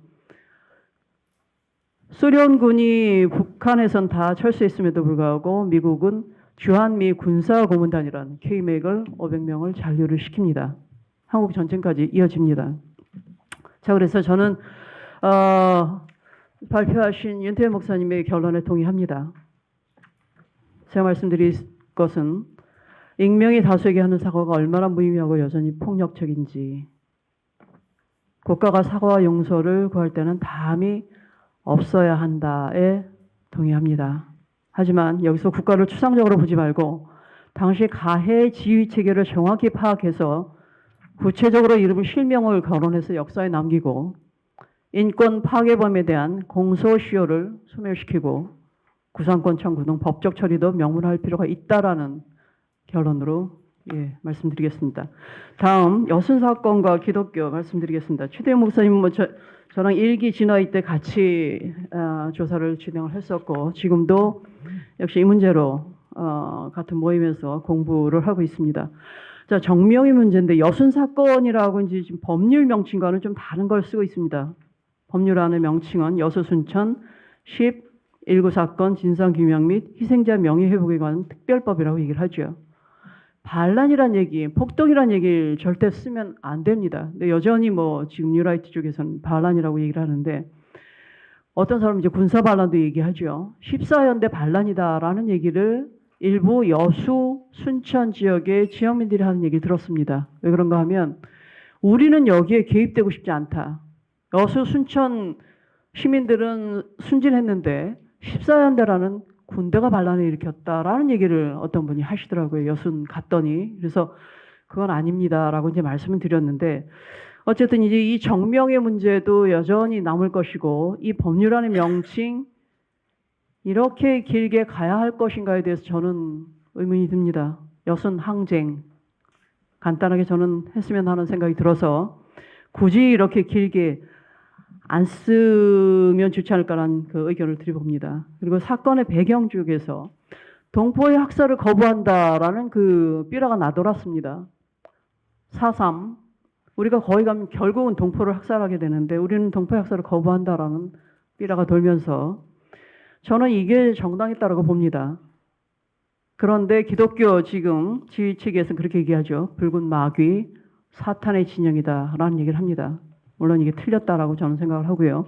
소련군이 북한에선 다 철수했음에도 불구하고 미국은 주한미 군사고문단이라는 K맥을 500명을 잔류를 시킵니다. 한국 전쟁까지 이어집니다. 자, 그래서 저는 발표하신 윤태현 목사님의 결론에 동의합니다. 제가 말씀드릴 것은 익명의 다수에게 하는 사과가 얼마나 무의미하고 여전히 폭력적인지, 국가가 사과와 용서를 구할 때는 담이 없어야 한다에 동의합니다. 하지만 여기서 국가를 추상적으로 보지 말고 당시 가해 지휘 체계를 정확히 파악해서 구체적으로 이름을 실명을 거론해서 역사에 남기고 인권 파괴범에 대한 공소시효를 소멸시키고 구상권 청구 등 법적 처리도 명문화할 필요가 있다라는 결론으로 말씀드리겠습니다. 다음 여순 사건과 기독교 말씀드리겠습니다. 최대영 목사님은 저랑 일기 진화이 때 같이 조사를 진행을 했었고 지금도 역시 이 문제로 같은 모임에서 공부를 하고 있습니다. 자, 정명의 문제인데 여순 사건이라고 이제 지금 법률 명칭과는 좀 다른 걸 쓰고 있습니다. 법률안의 명칭은 여수순천 19 사건 진상규명 및 희생자 명예회복에 관한 특별법이라고 얘기를 하죠. 반란이란 얘기, 폭동이란 얘기를 절대 쓰면 안 됩니다. 근데 여전히 지금 뉴라이트 쪽에서는 반란이라고 얘기를 하는데 어떤 사람은 이제 군사 반란도 얘기하죠. 14연대 반란이다라는 얘기를 일부 여수, 순천 지역의 지역민들이 하는 얘기 들었습니다. 왜 그런가 하면 우리는 여기에 개입되고 싶지 않다. 여수, 순천 시민들은 순진했는데 14연대라는 군대가 반란을 일으켰다라는 얘기를 어떤 분이 하시더라고요. 여순 갔더니. 그래서 그건 아닙니다라고 이제 말씀을 드렸는데 어쨌든 이제 이 정명의 문제도 여전히 남을 것이고 이 법률안의 명칭 이렇게 길게 가야 할 것인가에 대해서 저는 의문이 듭니다. 여순 항쟁 간단하게 저는 했으면 하는 생각이 들어서 굳이 이렇게 길게 안 쓰면 좋지 않을까라는 그 의견을 드려봅니다. 그리고 사건의 배경 쪽에서 동포의 학살을 거부한다라는 그 삐라가 나돌았습니다. 4.3 우리가 거기 가면 결국은 동포를 학살하게 되는데 우리는 동포의 학살을 거부한다라는 삐라가 돌면서 저는 이게 정당했다라고 봅니다. 그런데 기독교 지금 지휘 체계에서는 그렇게 얘기하죠. 붉은 마귀, 사탄의 진영이다라는 얘기를 합니다. 물론 이게 틀렸다라고 저는 생각을 하고요.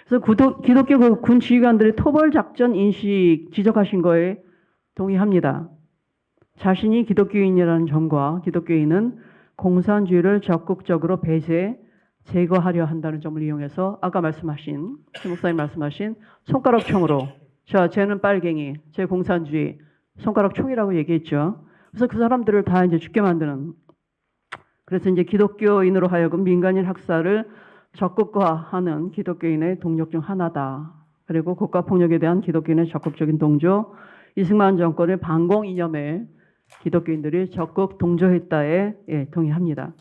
그래서 기독교 그 군 지휘관들의 토벌 작전 인식 지적하신 거에 동의합니다. 자신이 기독교인이라는 점과 기독교인은 공산주의를 적극적으로 배제, 제거하려 한다는 점을 이용해서 아까 말씀하신 최 목사님 말씀하신 손가락총으로 자, 쟤는 빨갱이, 쟤 공산주의, 손가락총이라고 얘기했죠. 그래서 그 사람들을 다 이제 죽게 만드는 그래서 이제 기독교인으로 하여금 민간인 학살을 적극화하는 기독교인의 동력 중 하나다. 그리고 국가폭력에 대한 기독교인의 적극적인 동조, 이승만 정권의 반공 이념에 기독교인들이 적극 동조했다에 동의합니다.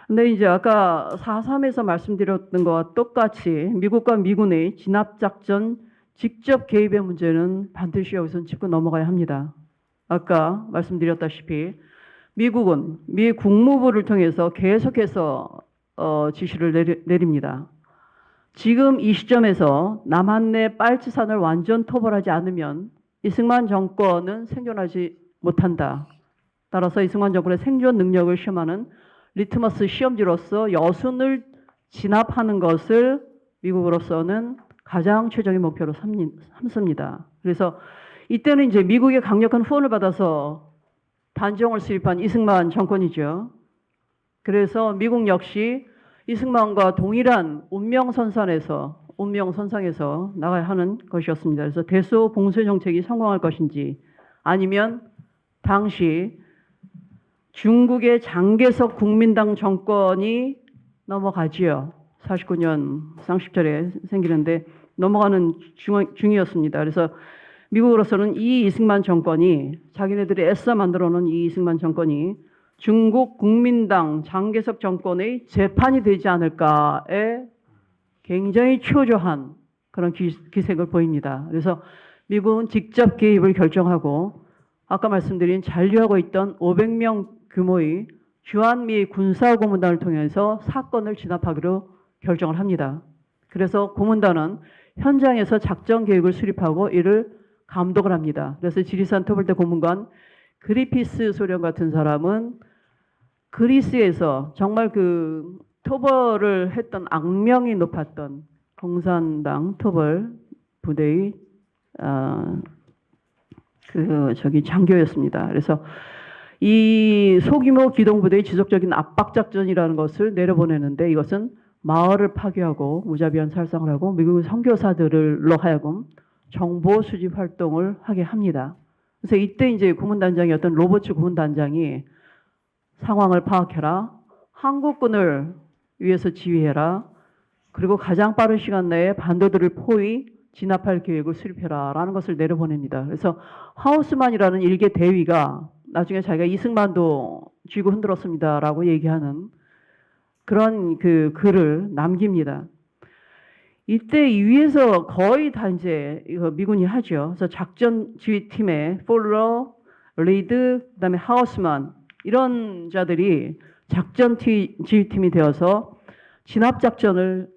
근데 이제 아까 4.3에서 말씀드렸던 것과 똑같이 미국과 미군의 진압작전 직접 개입의 문제는 반드시 여기서 짚고 넘어가야 합니다. 아까 말씀드렸다시피 미국은 미 국무부를 통해서 계속해서 지시를 내립니다. 지금 이 시점에서 남한 내 빨치산을 완전 토벌하지 않으면 이승만 정권은 생존하지 못한다. 따라서 이승만 정권의 생존 능력을 시험하는 리트머스 시험지로서 여순을 진압하는 것을 미국으로서는 가장 최종의 목표로 삼습니다. 그래서 이때는 이제 미국의 강력한 후원을 받아서 단종을 수립한 이승만 정권이죠. 그래서 미국 역시 이승만과 동일한 운명선상에서 나가야 하는 것이었습니다. 그래서 대소 봉쇄 정책이 성공할 것인지 아니면 당시 중국의 장개석 국민당 정권이 넘어가지요. 49년 쌍십절에 생기는데 넘어가는 중이었습니다. 그래서 미국으로서는 이 이승만 정권이 자기네들이 애써 만들어 놓은 이 이승만 정권이 중국 국민당 장개석 정권의 재판이 되지 않을까에 굉장히 초조한 그런 기색을 보입니다. 그래서 미국은 직접 개입을 결정하고 아까 말씀드린 잔류하고 있던 500명 규모의 주한미 군사고문단을 통해서 사건을 진압하기로 결정을 합니다. 그래서 고문단은 현장에서 작전 계획을 수립하고 이를 감독을 합니다. 그래서 지리산 토벌대 고문관 그리피스 소령 같은 사람은 그리스에서 정말 그 토벌을 했던 악명이 높았던 공산당 토벌 부대의 장교였습니다. 그래서 이 소규모 기동부대의 지속적인 압박 작전이라는 것을 내려보내는데 이것은 마을을 파괴하고 무자비한 살상을 하고 미국 선교사들로 하여금 정보 수집 활동을 하게 합니다. 그래서 이때 이제 고문단장이었던 로버츠 고문단장이 상황을 파악해라, 한국군을 위해서 지휘해라, 그리고 가장 빠른 시간 내에 반도들을 포위 진압할 계획을 수립해라 라는 것을 내려보냅니다. 그래서 하우스만이라는 일개 대위가 나중에 자기가 이승만도 쥐고 흔들었습니다 라고 얘기하는 그런 그 글을 남깁니다. 이때 이 위에서 거의 다 이제 이거 미군이 하죠. 그래서 작전 지휘팀에 폴러, 리드, 그다음에 하우스만 이런 자들이 작전 지휘팀이 되어서 진압 작전을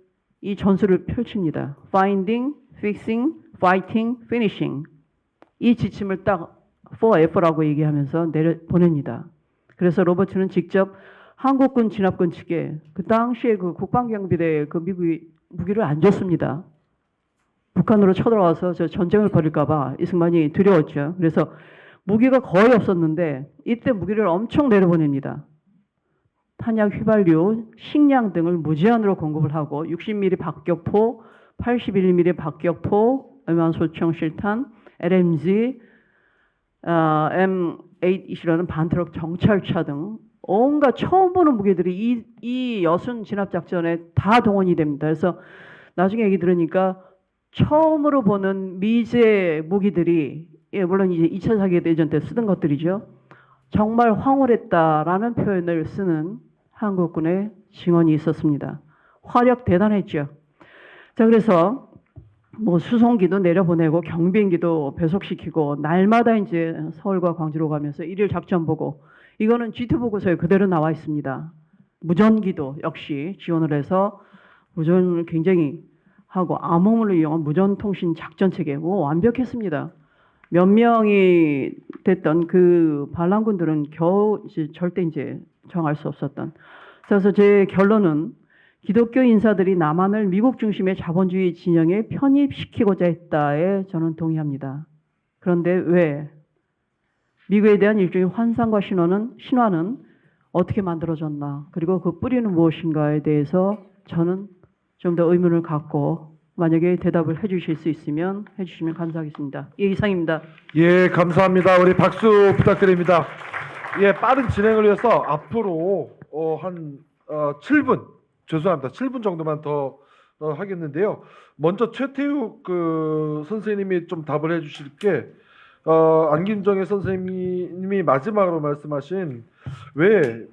이 전술을 펼칩니다. Finding, Fixing, Fighting, Finishing 이 지침을 딱 4F라고 얘기하면서 보냅니다. 그래서 로버츠는 직접 한국군 진압군 측에 그 당시에 그 국방경비대에 그 미국이 무기를 안 줬습니다. 북한으로 쳐들어와서 저 전쟁을 벌일까봐 이승만이 두려웠죠. 그래서 무기가 거의 없었는데 이때 무기를 엄청 내려보냅니다. 탄약 휘발유, 식량 등을 무제한으로 공급을 하고 60mm 박격포, 81mm 박격포, 소총 실탄, LMG, M8이라는 반트럭 정찰차 등 온갖 처음 보는 무기들이 이 여순 진압 작전에 다 동원이 됩니다. 그래서 나중에 얘기 들으니까 처음으로 보는 미제 무기들이 물론 이제 2차 세계대전 때 쓰던 것들이죠. 정말 황홀했다라는 표현을 쓰는 한국군의 증언이 있었습니다. 화력 대단했죠. 자, 그래서 뭐 수송기도 내려보내고 경비행기도 배속시키고 날마다 이제 서울과 광주로 가면서 일일 작전 보고 이거는 G2 보고서에 그대로 나와 있습니다. 무전기도 역시 지원을 해서 무전을 굉장히 하고 암호물을 이용한 무전통신 작전체계 완벽했습니다. 몇 명이 됐던 그 반란군들은 겨우 이제 절대 이제 정할 수 없었던. 그래서 제 결론은 기독교 인사들이 남한을 미국 중심의 자본주의 진영에 편입시키고자 했다에 저는 동의합니다. 그런데 왜? 미국에 대한 일종의 환상과 신화는 어떻게 만들어졌나? 그리고 그 뿌리는 무엇인가에 대해서 저는 좀 더 의문을 갖고 만약에 대답을 해주실 수 있으면 해주시면 감사하겠습니다. 예, 이상입니다. 예, 감사합니다. 우리 박수 부탁드립니다. 예, 빠른 진행을 위해서 앞으로 한 7분, 죄송합니다. 7분 정도만 더 하겠는데요. 먼저 최태욱 선생님이 좀 답을 해주실게 안김정혜 선생님이 마지막으로 말씀하신 왜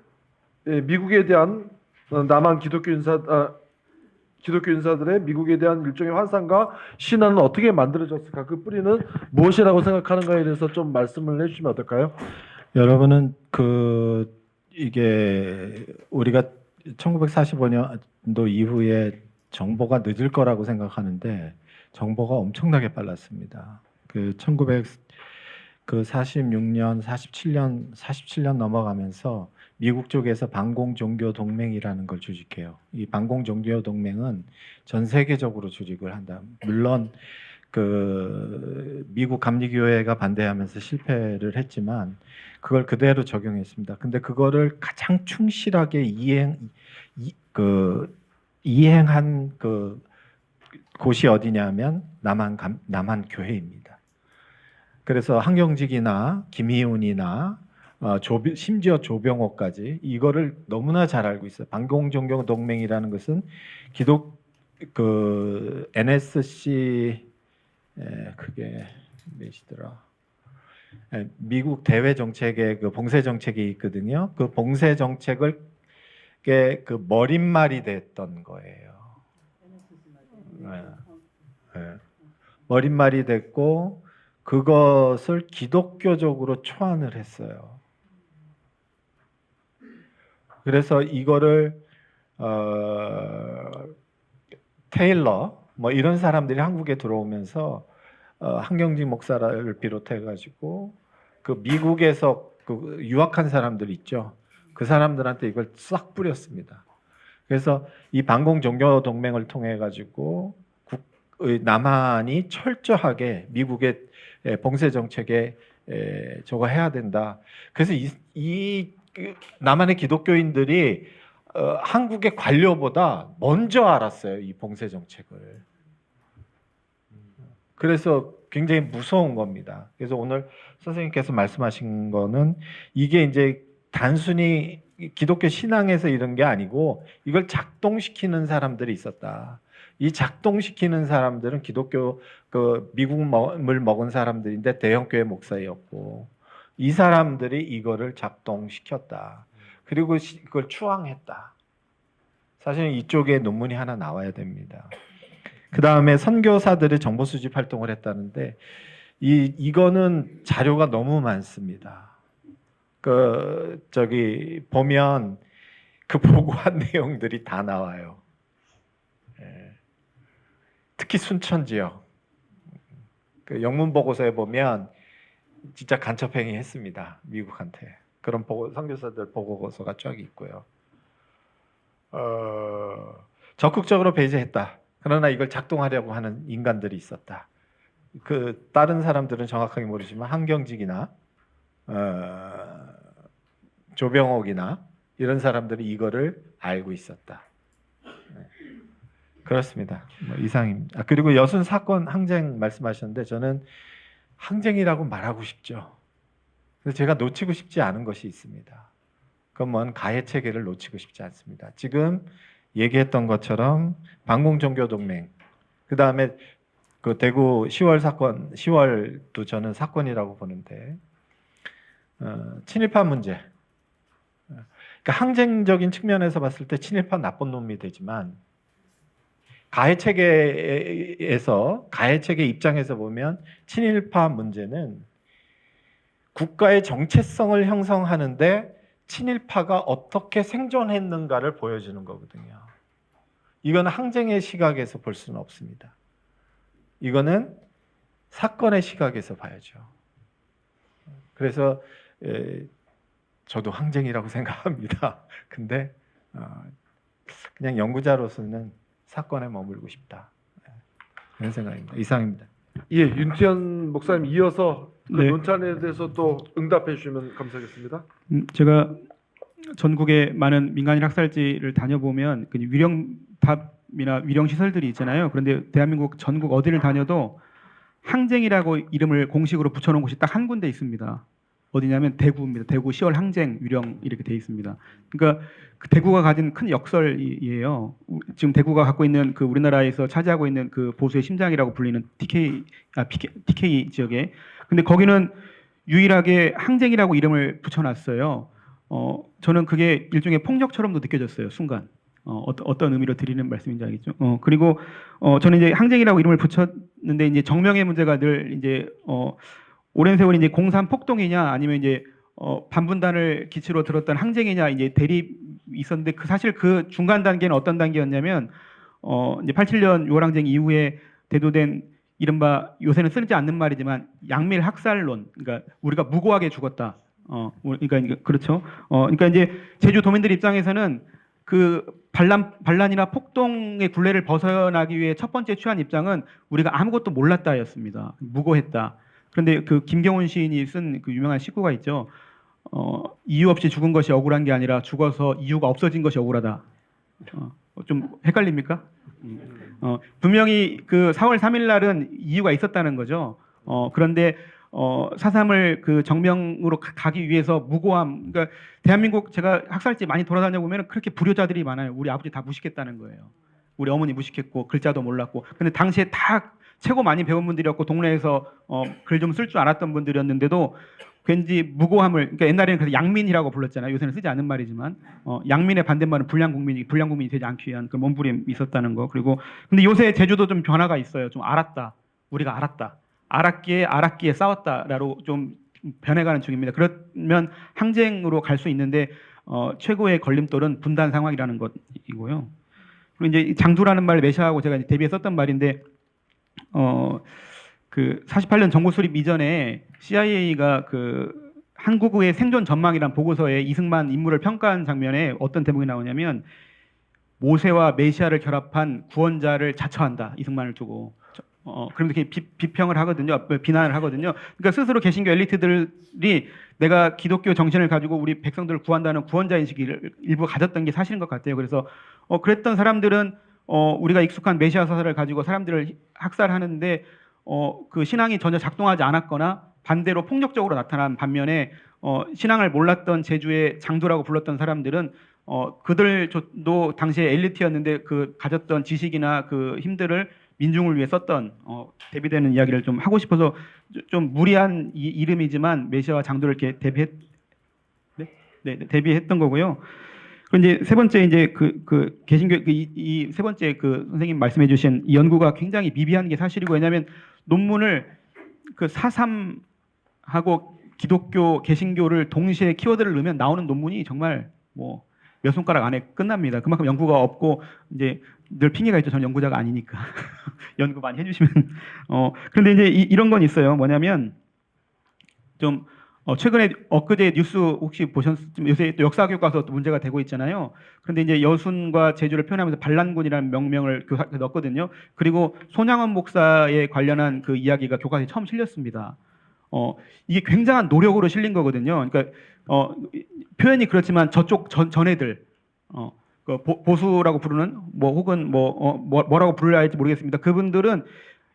미국에 대한 남한 기독교 인사들의 미국에 대한 일종의 환상과 신화는 어떻게 만들어졌을까? 그 뿌리는 무엇이라고 생각하는가에 대해서 좀 말씀을 해주시면 어떨까요? 여러분은 이게 우리가 1945년도 이후에 정보가 늦을 거라고 생각하는데 정보가 엄청나게 빨랐습니다. 46년, 47년 넘어가면서 미국 쪽에서 반공종교동맹이라는 걸 조직해요. 이 반공종교동맹은 전 세계적으로 조직을 한다. 물론 미국 감리교회가 반대하면서 실패를 했지만 그걸 그대로 적용했습니다. 근데 그거를 가장 충실하게 그 이행한 그 곳이 어디냐면 남한 교회입니다. 그래서 한경직이나 김희훈이나 심지어 조병호까지 이거를 너무나 잘 알고 있어요. 반공종교 동맹이라는 것은 그 NSC 그게 몇이더라? 미국 대외 정책의 그 봉쇄 정책이 있거든요. 그 봉쇄 정책을 그 머릿말이 됐던 거예요. 머릿말이 됐고 그것을 기독교적으로 초안을 했어요. 그래서 이거를 테일러 뭐 이런 사람들이 한국에 들어오면서 한경직 목사를 비롯해 가지고 그 미국에서 그 유학한 사람들 있죠. 그 사람들한테 이걸 싹 뿌렸습니다. 그래서 이 반공 종교 동맹을 통해 가지고 남한이 철저하게 미국의 봉쇄 정책에 저거 해야 된다. 그래서 이 남한의 기독교인들이 한국의 관료보다 먼저 알았어요. 이 봉쇄 정책을. 그래서 굉장히 무서운 겁니다. 그래서 오늘 선생님께서 말씀하신 거는 이게 이제 단순히 기독교 신앙에서 이런 게 아니고 이걸 작동시키는 사람들이 있었다. 이 작동시키는 사람들은 기독교 그 미국을 먹은 사람들인데 대형교회 목사였고 이 사람들이 이거를 작동시켰다. 그리고 그걸 추앙했다. 사실은 이쪽에 논문이 하나 나와야 됩니다. 그 다음에 선교사들의 정보 수집 활동을 했다는데 이거는 자료가 너무 많습니다. 저기 보면 그 보고한 내용들이 다 나와요. 특히 순천 지역 그 영문 보고서에 보면 진짜 간첩행위 했습니다. 미국한테 그런 선교사들 보고서가 쫙 있고요. 적극적으로 배제했다. 그러나 이걸 작동하려고 하는 인간들이 있었다. 그 다른 사람들은 정확하게 모르지만 한경직이나 조병옥이나 이런 사람들이 이거를 알고 있었다. 그렇습니다. 뭐 이상입니다. 그리고 여순 사건 항쟁 말씀하셨는데 저는 항쟁이라고 말하고 싶죠. 그래서 제가 놓치고 싶지 않은 것이 있습니다. 그건 뭔 가해 체계를 놓치고 싶지 않습니다. 지금 얘기했던 것처럼 반공종교동맹, 그 다음에 그 대구 10월 사건, 10월도 저는 사건이라고 보는데 친일파 문제. 그러니까 항쟁적인 측면에서 봤을 때 친일파 나쁜 놈이 되지만 가해 체계에서 가해 체계 입장에서 보면 친일파 문제는 국가의 정체성을 형성하는데 친일파가 어떻게 생존했는가를 보여주는 거거든요. 이건 항쟁의 시각에서 볼 수는 없습니다. 이거는 사건의 시각에서 봐야죠. 그래서 저도 항쟁이라고 생각합니다. 근데 그냥 연구자로서는 사건에 머물고 싶다. 그런 생각입니다. 이상입니다. 예, 윤태현 목사님 이어서 그 네. 논찬에 대해서 또 응답해 주시면 감사하겠습니다. 제가 전국의 많은 민간인 학살지를 다녀보면 그 위령탑이나 위령 시설들이 있잖아요. 그런데 대한민국 전국 어디를 다녀도 항쟁이라고 이름을 공식으로 붙여놓은 곳이 딱 한 군데 있습니다. 어디냐면 대구입니다. 대구 10월 항쟁 위령 이렇게 돼 있습니다. 그러니까 그 대구가 가진 큰 역설이에요. 지금 대구가 갖고 있는 그 우리나라에서 차지하고 있는 그 보수의 심장이라고 불리는 TK 지역에. 근데 거기는 유일하게 항쟁이라고 이름을 붙여놨어요. 저는 그게 일종의 폭력처럼도 느껴졌어요. 순간. 어떤 의미로 드리는 말씀인지 알겠죠? 그리고 저는 이제 항쟁이라고 이름을 붙였는데 이제 정명의 문제가 늘 이제 오랜 세월 이제 공산 폭동이냐 아니면 이제 반분단을 기치로 들었던 항쟁이냐 이제 대립이 있었는데 사실 그 중간 단계는 어떤 단계였냐면 이제 87년 6월 항쟁 이후에 대도된 이른바 요새는 쓰지 않는 말이지만 양밀 학살론, 그러니까 우리가 무고하게 죽었다. 그러니까 그렇죠. 그러니까 이제 제주 도민들 입장에서는 그 반란이나 폭동의 굴레를 벗어나기 위해 첫 번째 취한 입장은 우리가 아무것도 몰랐다였습니다. 무고했다. 그런데 그 김경훈 시인이 쓴 그 유명한 시구가 있죠. 이유 없이 죽은 것이 억울한 게 아니라 죽어서 이유가 없어진 것이 억울하다. 좀 헷갈립니까? 분명히 그 4월 3일 날은 이유가 있었다는 거죠. 그런데 4.3을 그 정명으로 가기 위해서 무고함, 그러니까 대한민국 제가 학살지 많이 돌아다녀 보면 그렇게 불효자들이 많아요. 우리 아버지 다 무식했다는 거예요. 우리 어머니 무식했고 글자도 몰랐고. 근데 당시에 다 최고 많이 배운 분들이었고 동네에서 글 좀 쓸 줄 알았던 분들이었는데도 왠지 무고함을, 그러니까 옛날에는 그래서 양민이라고 불렀잖아요. 요새는 쓰지 않는 말이지만 양민의 반대말은 불량국민이 되지 않기 위한 그 몸부림이 있었다는 거. 그리고 근데 요새 제주도 좀 변화가 있어요. 좀 알았다. 우리가 알았기에 싸웠다라고 좀 변해가는 중입니다. 그러면 항쟁으로 갈 수 있는데 최고의 걸림돌은 분단 상황이라는 것이고요. 그리고 이제 장두라는 말 메시아하고 제가 이제 데뷔에 썼던 말인데 그 48년 정부 수립 이전에 CIA가 그 한국의 생존 전망이란 보고서에 이승만 인물을 평가한 장면에 어떤 대목이 나오냐면 모세와 메시아를 결합한 구원자를 자처한다. 이승만을 두고. 그런데 비평을 하거든요. 비난을 하거든요. 그러니까 스스로 개신교 엘리트들이 내가 기독교 정신을 가지고 우리 백성들을 구한다는 구원자 인식을 일부 가졌던 게 사실인 것 같아요. 그래서 그랬던 사람들은 우리가 익숙한 메시아 사설을 가지고 사람들을 학살하는데 그 신앙이 전혀 작동하지 않았거나 반대로 폭력적으로 나타난 반면에 신앙을 몰랐던 제주의 장두라고 불렀던 사람들은 그들도 당시에 엘리트였는데 그 가졌던 지식이나 그 힘들을 민중을 위해 썼던 대비되는 이야기를 좀 하고 싶어서 좀 무리한 이름이지만 메시아와 장두를 이렇게 대비했던 거고요. 그리고 이제 세 번째 이제 그 개신교 이 세 번째 그 선생님 말씀해주신 이 연구가 굉장히 미비한 게 사실이고, 왜냐하면 논문을 그 4.3하고 기독교 개신교를 동시에 키워드를 넣으면 나오는 논문이 정말 뭐 몇 손가락 안에 끝납니다. 그만큼 연구가 없고 이제 늘 핑계가 있죠. 저는 연구자가 아니니까 연구 많이 해주시면. 그런데 이제 이런 건 있어요. 뭐냐면 좀 최근에 엊그제 뉴스 혹시 보셨으면 요새 또 역사 교과서 또 문제가 되고 있잖아요. 그런데 이제 여순과 제주를 표현하면서 반란군이라는 명명을 교과서에 넣었거든요. 그리고 손양원 목사에 관련한 그 이야기가 교과서에 처음 실렸습니다. 이게 굉장한 노력으로 실린 거거든요. 그러니까 표현이 그렇지만 저쪽 전애들 그 보수라고 부르는 뭐 혹은 뭐라고 불러야 할지 모르겠습니다. 그분들은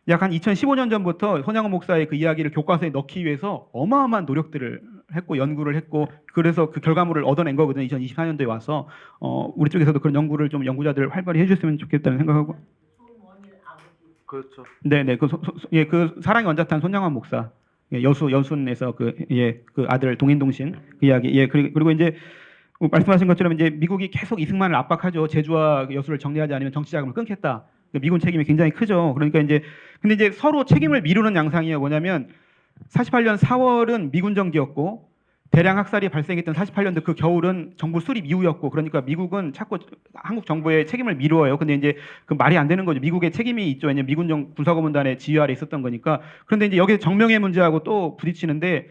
약 한 2015년 전부터 손양원 목사의 그 이야기를 교과서에 넣기 위해서 어마어마한 노력들을 했고 연구를 했고, 그래서 그 결과물을 얻어낸 거거든요. 2024년도에 와서 우리 쪽에서도 그런 연구를 좀 연구자들 활발히 해줬으면 좋겠다는 생각하고. 그렇죠. 네네 그 사랑의 원자탄 손양원 목사, 여순에서 그 아들 동인동신 그 이야기. 그리고 이제 말씀하신 것처럼 이제 미국이 계속 이승만을 압박하죠. 제주와 여수를 정리하지 않으면 정치 자금을 끊겠다. 미군 책임이 굉장히 크죠. 그러니까 근데 이제 서로 책임을 미루는 양상이에요. 뭐냐면 48년 4월은 미군 정기였고 대량 학살이 발생했던 48년도 그 겨울은 정부 수립 이후였고, 그러니까 미국은 자꾸 한국 정부의 책임을 미루어요. 근데 이제 그 말이 안 되는 거죠. 미국의 책임이 있죠. 왜냐면 미군 군사고문단의 지휘 아래 있었던 거니까. 그런데 이제 여기서 정명의 문제하고 또 부딪히는데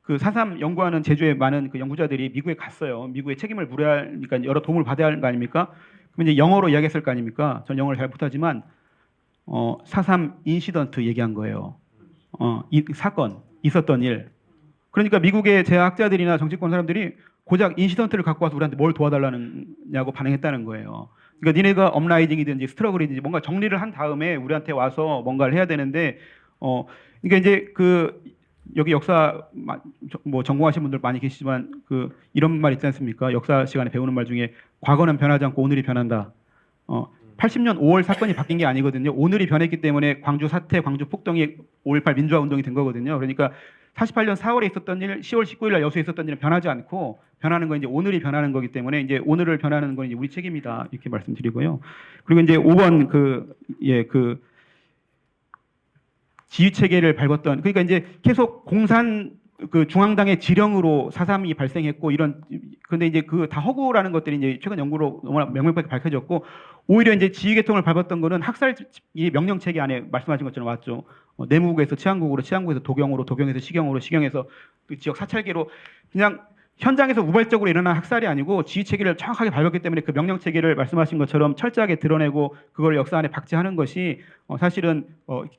그 4.3 연구하는 제주의 많은 그 연구자들이 미국에 갔어요. 미국의 책임을 물어야 하니까 여러 도움을 받아야 하는 거 아닙니까? 그럼 이제 영어로 이야기했을 거 아닙니까? 전 영어를 잘 못하지만 4.3 인시던트 얘기한 거예요. 이 사건 있었던 일. 그러니까 미국의 제학자들이나 정치권 사람들이 고작 인시던트를 갖고 와서 우리한테 뭘 도와달라느냐고 반응했다는 거예요. 그러니까 니네가 업라이징이든지 스트러글이든지 뭔가 정리를 한 다음에 우리한테 와서 뭔가를 해야 되는데 그러니까 이제 그 여기 역사 뭐 전공하신 분들 많이 계시지만 그 이런 말 있지 않습니까? 역사 시간에 배우는 말 중에 과거는 변하지 않고 오늘이 변한다. 80년 5월 사건이 바뀐 게 아니거든요. 오늘이 변했기 때문에 광주 사태, 광주 폭동이 5.18 민주화 운동이 된 거거든요. 그러니까 48년 4월에 있었던 일, 10월 19일 날 여수에 있었던 일은 변하지 않고 변하는 건 이제 오늘이 변하는 거기 때문에 이제 오늘을 변하는 건 이제 우리 책임이다 이렇게 말씀드리고요. 그리고 이제 5번 그 지휘 체계를 밟았던, 그러니까 이제 계속 공산 그 중앙당의 지령으로 4.3이 발생했고 이런, 근데 이제 그 다 허구라는 것들이 이제 최근 연구로 너무나 명백하게 밝혀졌고, 오히려 이제 지휘 계통을 밟았던 거는 학살 이 명령 체계 안에 말씀하신 것처럼 왔죠. 내무국에서 치안국으로, 치안국에서 도경으로, 도경에서 시경으로, 시경에서 그 지역 사찰계로 그냥 현장에서 우발적으로 일어난 학살이 아니고 지휘 체계를 정확하게 밟았기 때문에 그 명령 체계를 말씀하신 것처럼 철저하게 드러내고 그걸 역사 안에 박제하는 것이 사실은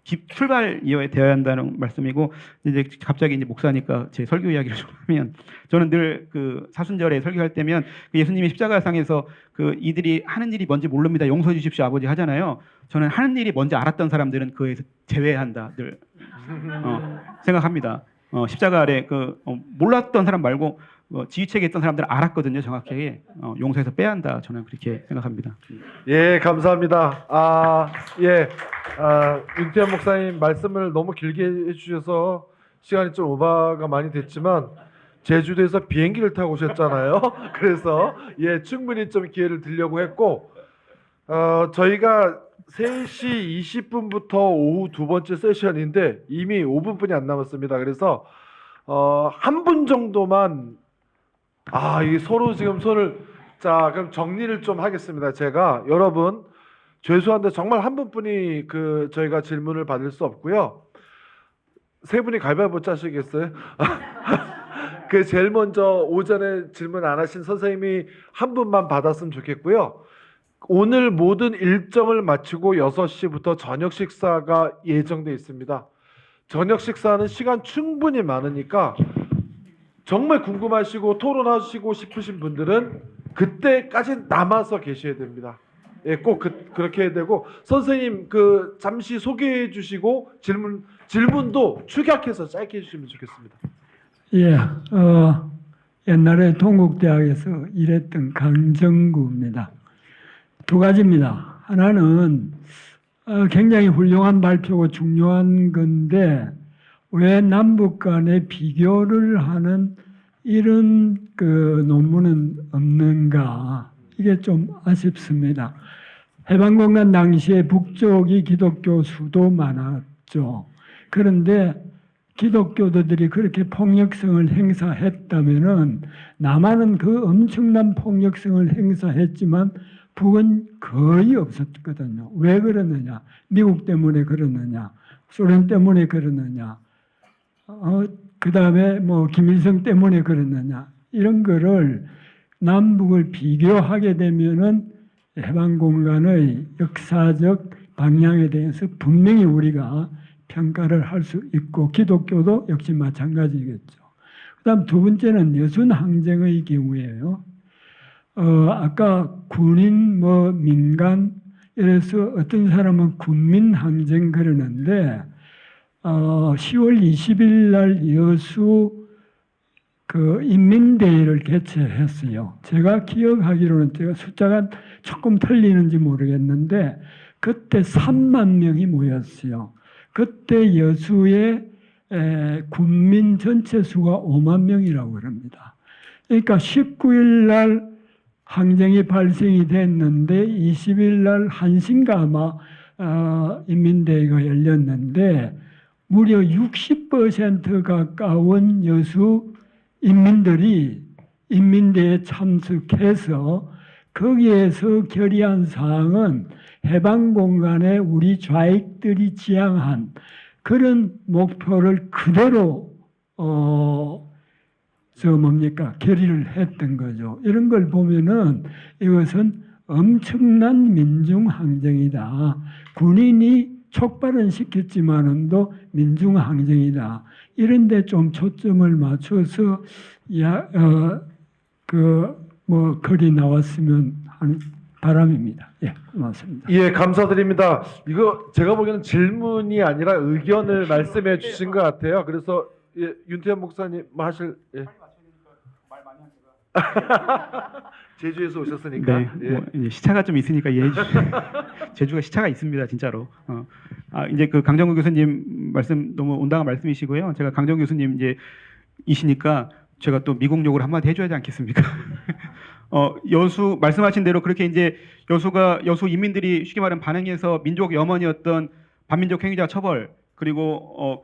출발이어야 되어야 한다는 말씀이고, 이제 갑자기 이제 목사니까 제 설교 이야기를 좀 하면, 저는 늘 그 사순절에 설교할 때면 그 예수님이 십자가상에서 그 이들이 하는 일이 뭔지 모릅니다, 용서해 주십시오 아버지 하잖아요. 저는 하는 일이 뭔지 알았던 사람들은 그에서 제외한다 늘 생각합니다. 십자가 아래 몰랐던 사람 말고 지휘체계 있던 사람들은 알았거든요, 정확하게. 용서해서 빼야 한다, 저는 그렇게 생각합니다. 예, 감사합니다. 윤태현 목사님 말씀을 너무 길게 해주셔서 시간이 좀 오버가 많이 됐지만 제주도에서 비행기를 타고 오셨잖아요. 그래서 충분히 좀 기회를 드리려고 했고, 저희가 3시 20분부터 오후 두 번째 세션인데 이미 5분뿐이 안 남았습니다. 그래서 한 분 정도만 이게 서로 지금 손을, 자, 그럼 정리를 좀 하겠습니다. 제가 여러분 죄송한데 정말 한 분뿐이 저희가 질문을 받을 수 없고요. 세 분이 가위바위보 짜시겠어요? 제일 먼저 오전에 질문 안 하신 선생님이 한 분만 받았으면 좋겠고요. 오늘 모든 일정을 마치고 6시부터 저녁 식사가 예정돼 있습니다. 저녁 식사는 시간 충분히 많으니까 정말 궁금하시고 토론하시고 싶으신 분들은 그때까지 남아서 계셔야 됩니다. 꼭 그렇게 해야 되고, 선생님 잠시 소개해 주시고 질문도 축약해서 짧게 해주시면 좋겠습니다. 옛날에 동국대학에서 일했던 강정구입니다. 두 가지입니다. 하나는 굉장히 훌륭한 발표고 중요한 건데 왜 남북 간의 비교를 하는 이런 논문은 없는가, 이게 좀 아쉽습니다. 해방공간 당시에 북쪽이 기독교 수도 많았죠. 그런데 기독교도들이 그렇게 폭력성을 행사했다면은 남한은 그 엄청난 폭력성을 행사했지만 북은 거의 없었거든요. 왜 그러느냐? 미국 때문에 그러느냐? 소련 때문에 그러느냐? 그 다음에 김일성 때문에 그러느냐? 이런 거를 남북을 비교하게 되면은 해방공간의 역사적 방향에 대해서 분명히 우리가 평가를 할 수 있고, 기독교도 역시 마찬가지겠죠. 그 다음 두 번째는 여순항쟁의 경우에요. 아까 군인, 민간, 이래서 어떤 사람은 군민항쟁 그러는데, 10월 20일 날 여수 인민대회를 개최했어요. 제가 기억하기로는, 제가 숫자가 조금 틀리는지 모르겠는데, 그때 3만 명이 모였어요. 그때 여수의 군민 전체 수가 5만 명이라고 합니다. 그러니까 19일 날 항쟁이 발생이 됐는데 20일 날 1시인가 아마 인민대회가 열렸는데 무려 60% 가까운 여수 인민들이 인민대회에 참석해서 거기에서 결의한 사항은 해방공간에 우리 좌익들이 지향한 그런 목표를 그대로 결의를 했던 거죠. 이런 걸 보면은 이것은 엄청난 민중항쟁이다. 군인이 촉발은 시켰지만은도 민중항쟁이다. 이런 데 좀 초점을 맞춰서 글이 나왔으면 하는 바람입니다. 고맙습니다. 감사드립니다. 이거 제가 보기에는 질문이 아니라 의견을 말씀해 주신 것 같아요. 그래서 윤태현 목사님 하실 제주에서 오셨으니까. 네, 이제 시차가 좀 있으니까 이해해 주시죠. 제주가 시차가 있습니다, 진짜로. 이제 강정구 교수님 말씀 너무 온당한 말씀이시고요. 제가 강정구 교수님 이시니까 제가 또 미국 욕을 한마디 해줘야 되지 않겠습니까? 여수 말씀하신 대로 그렇게 이제 여수 인민들이 쉽게 말하면 반응해서 민족 염원이었던 반민족 행위자 처벌, 그리고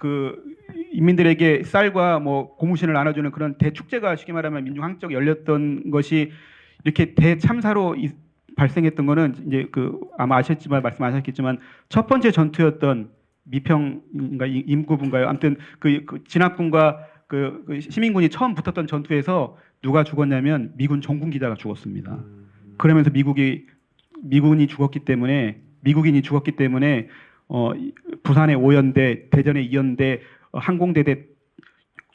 인민들에게 쌀과 고무신을 나눠주는 그런 대축제가 쉽게 말하면 민중항쟁이 열렸던 것이 이렇게 대참사로 발생했던 거는 이제 아마 아셨지만 말씀하셨겠지만 첫 번째 전투였던 미평인가 임구분가요? 아무튼 진압군과 시민군이 처음 붙었던 전투에서 누가 죽었냐면 미군 정군 기자가 죽었습니다. 그러면서 미군이 죽었기 때문에 부산의 5연대, 대전의 2연대, 항공대대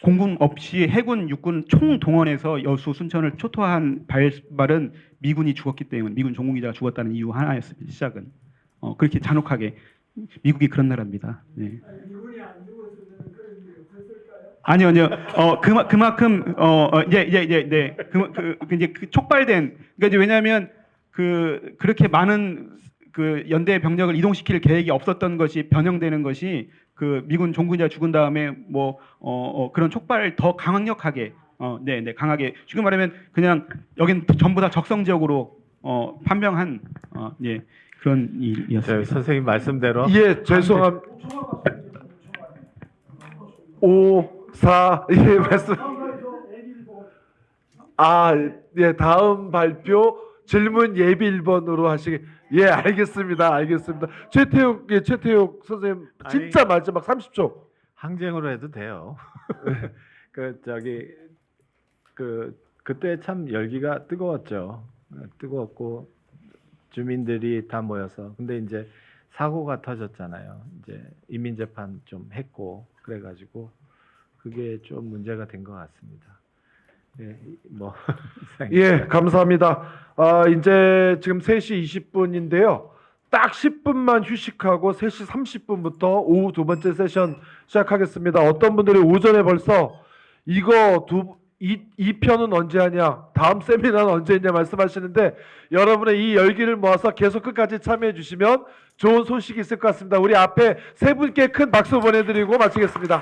공군 없이 해군, 육군 총 동원해서 여수, 순천을 초토화한 발발은 미군이 죽었기 때문에 미군 정군 기자가 죽었다는 이유 하나였습니다. 시작은 그렇게 잔혹하게 미국이 그런 나라입니다. 네. 아니요. 그만큼 이제 그 촉발된 그러니까 이제 왜냐하면 그렇게 많은 그 연대 병력을 이동시킬 계획이 없었던 것이 변형되는 것이 그 미군 종군자 죽은 다음에 그런 촉발을 더 강력하게 강하게 지금 말하면 그냥 여긴 전부 다 적성 지역으로 판명한 그런 일이었습니다. 선생님 말씀대로 예, 죄송합니다. 5, 4, 예, 말씀. 예, 다음 발표 질문 예비 1번으로 하시게. 예, 알겠습니다. 최태욱 선생님 진짜 마지막 30초. 항쟁으로 해도 돼요. 그때 참 열기가 뜨거웠죠. 뜨거웠고 주민들이 다 모여서 근데 이제 사고가 터졌잖아요. 이제 인민 재판 좀 했고 그래가지고 그게 좀 문제가 된 것 같습니다. 예, 예, 감사합니다. 이제 지금 3시 20분인데요. 딱 10분만 휴식하고 3시 30분부터 오후 두 번째 세션 시작하겠습니다. 어떤 분들이 오전에 벌써 이거 이 편은 언제 하냐, 다음 세미나는 언제 했냐 말씀하시는데 여러분의 이 열기를 모아서 계속 끝까지 참여해 주시면 좋은 소식이 있을 것 같습니다. 우리 앞에 세 분께 큰 박수 보내드리고 마치겠습니다.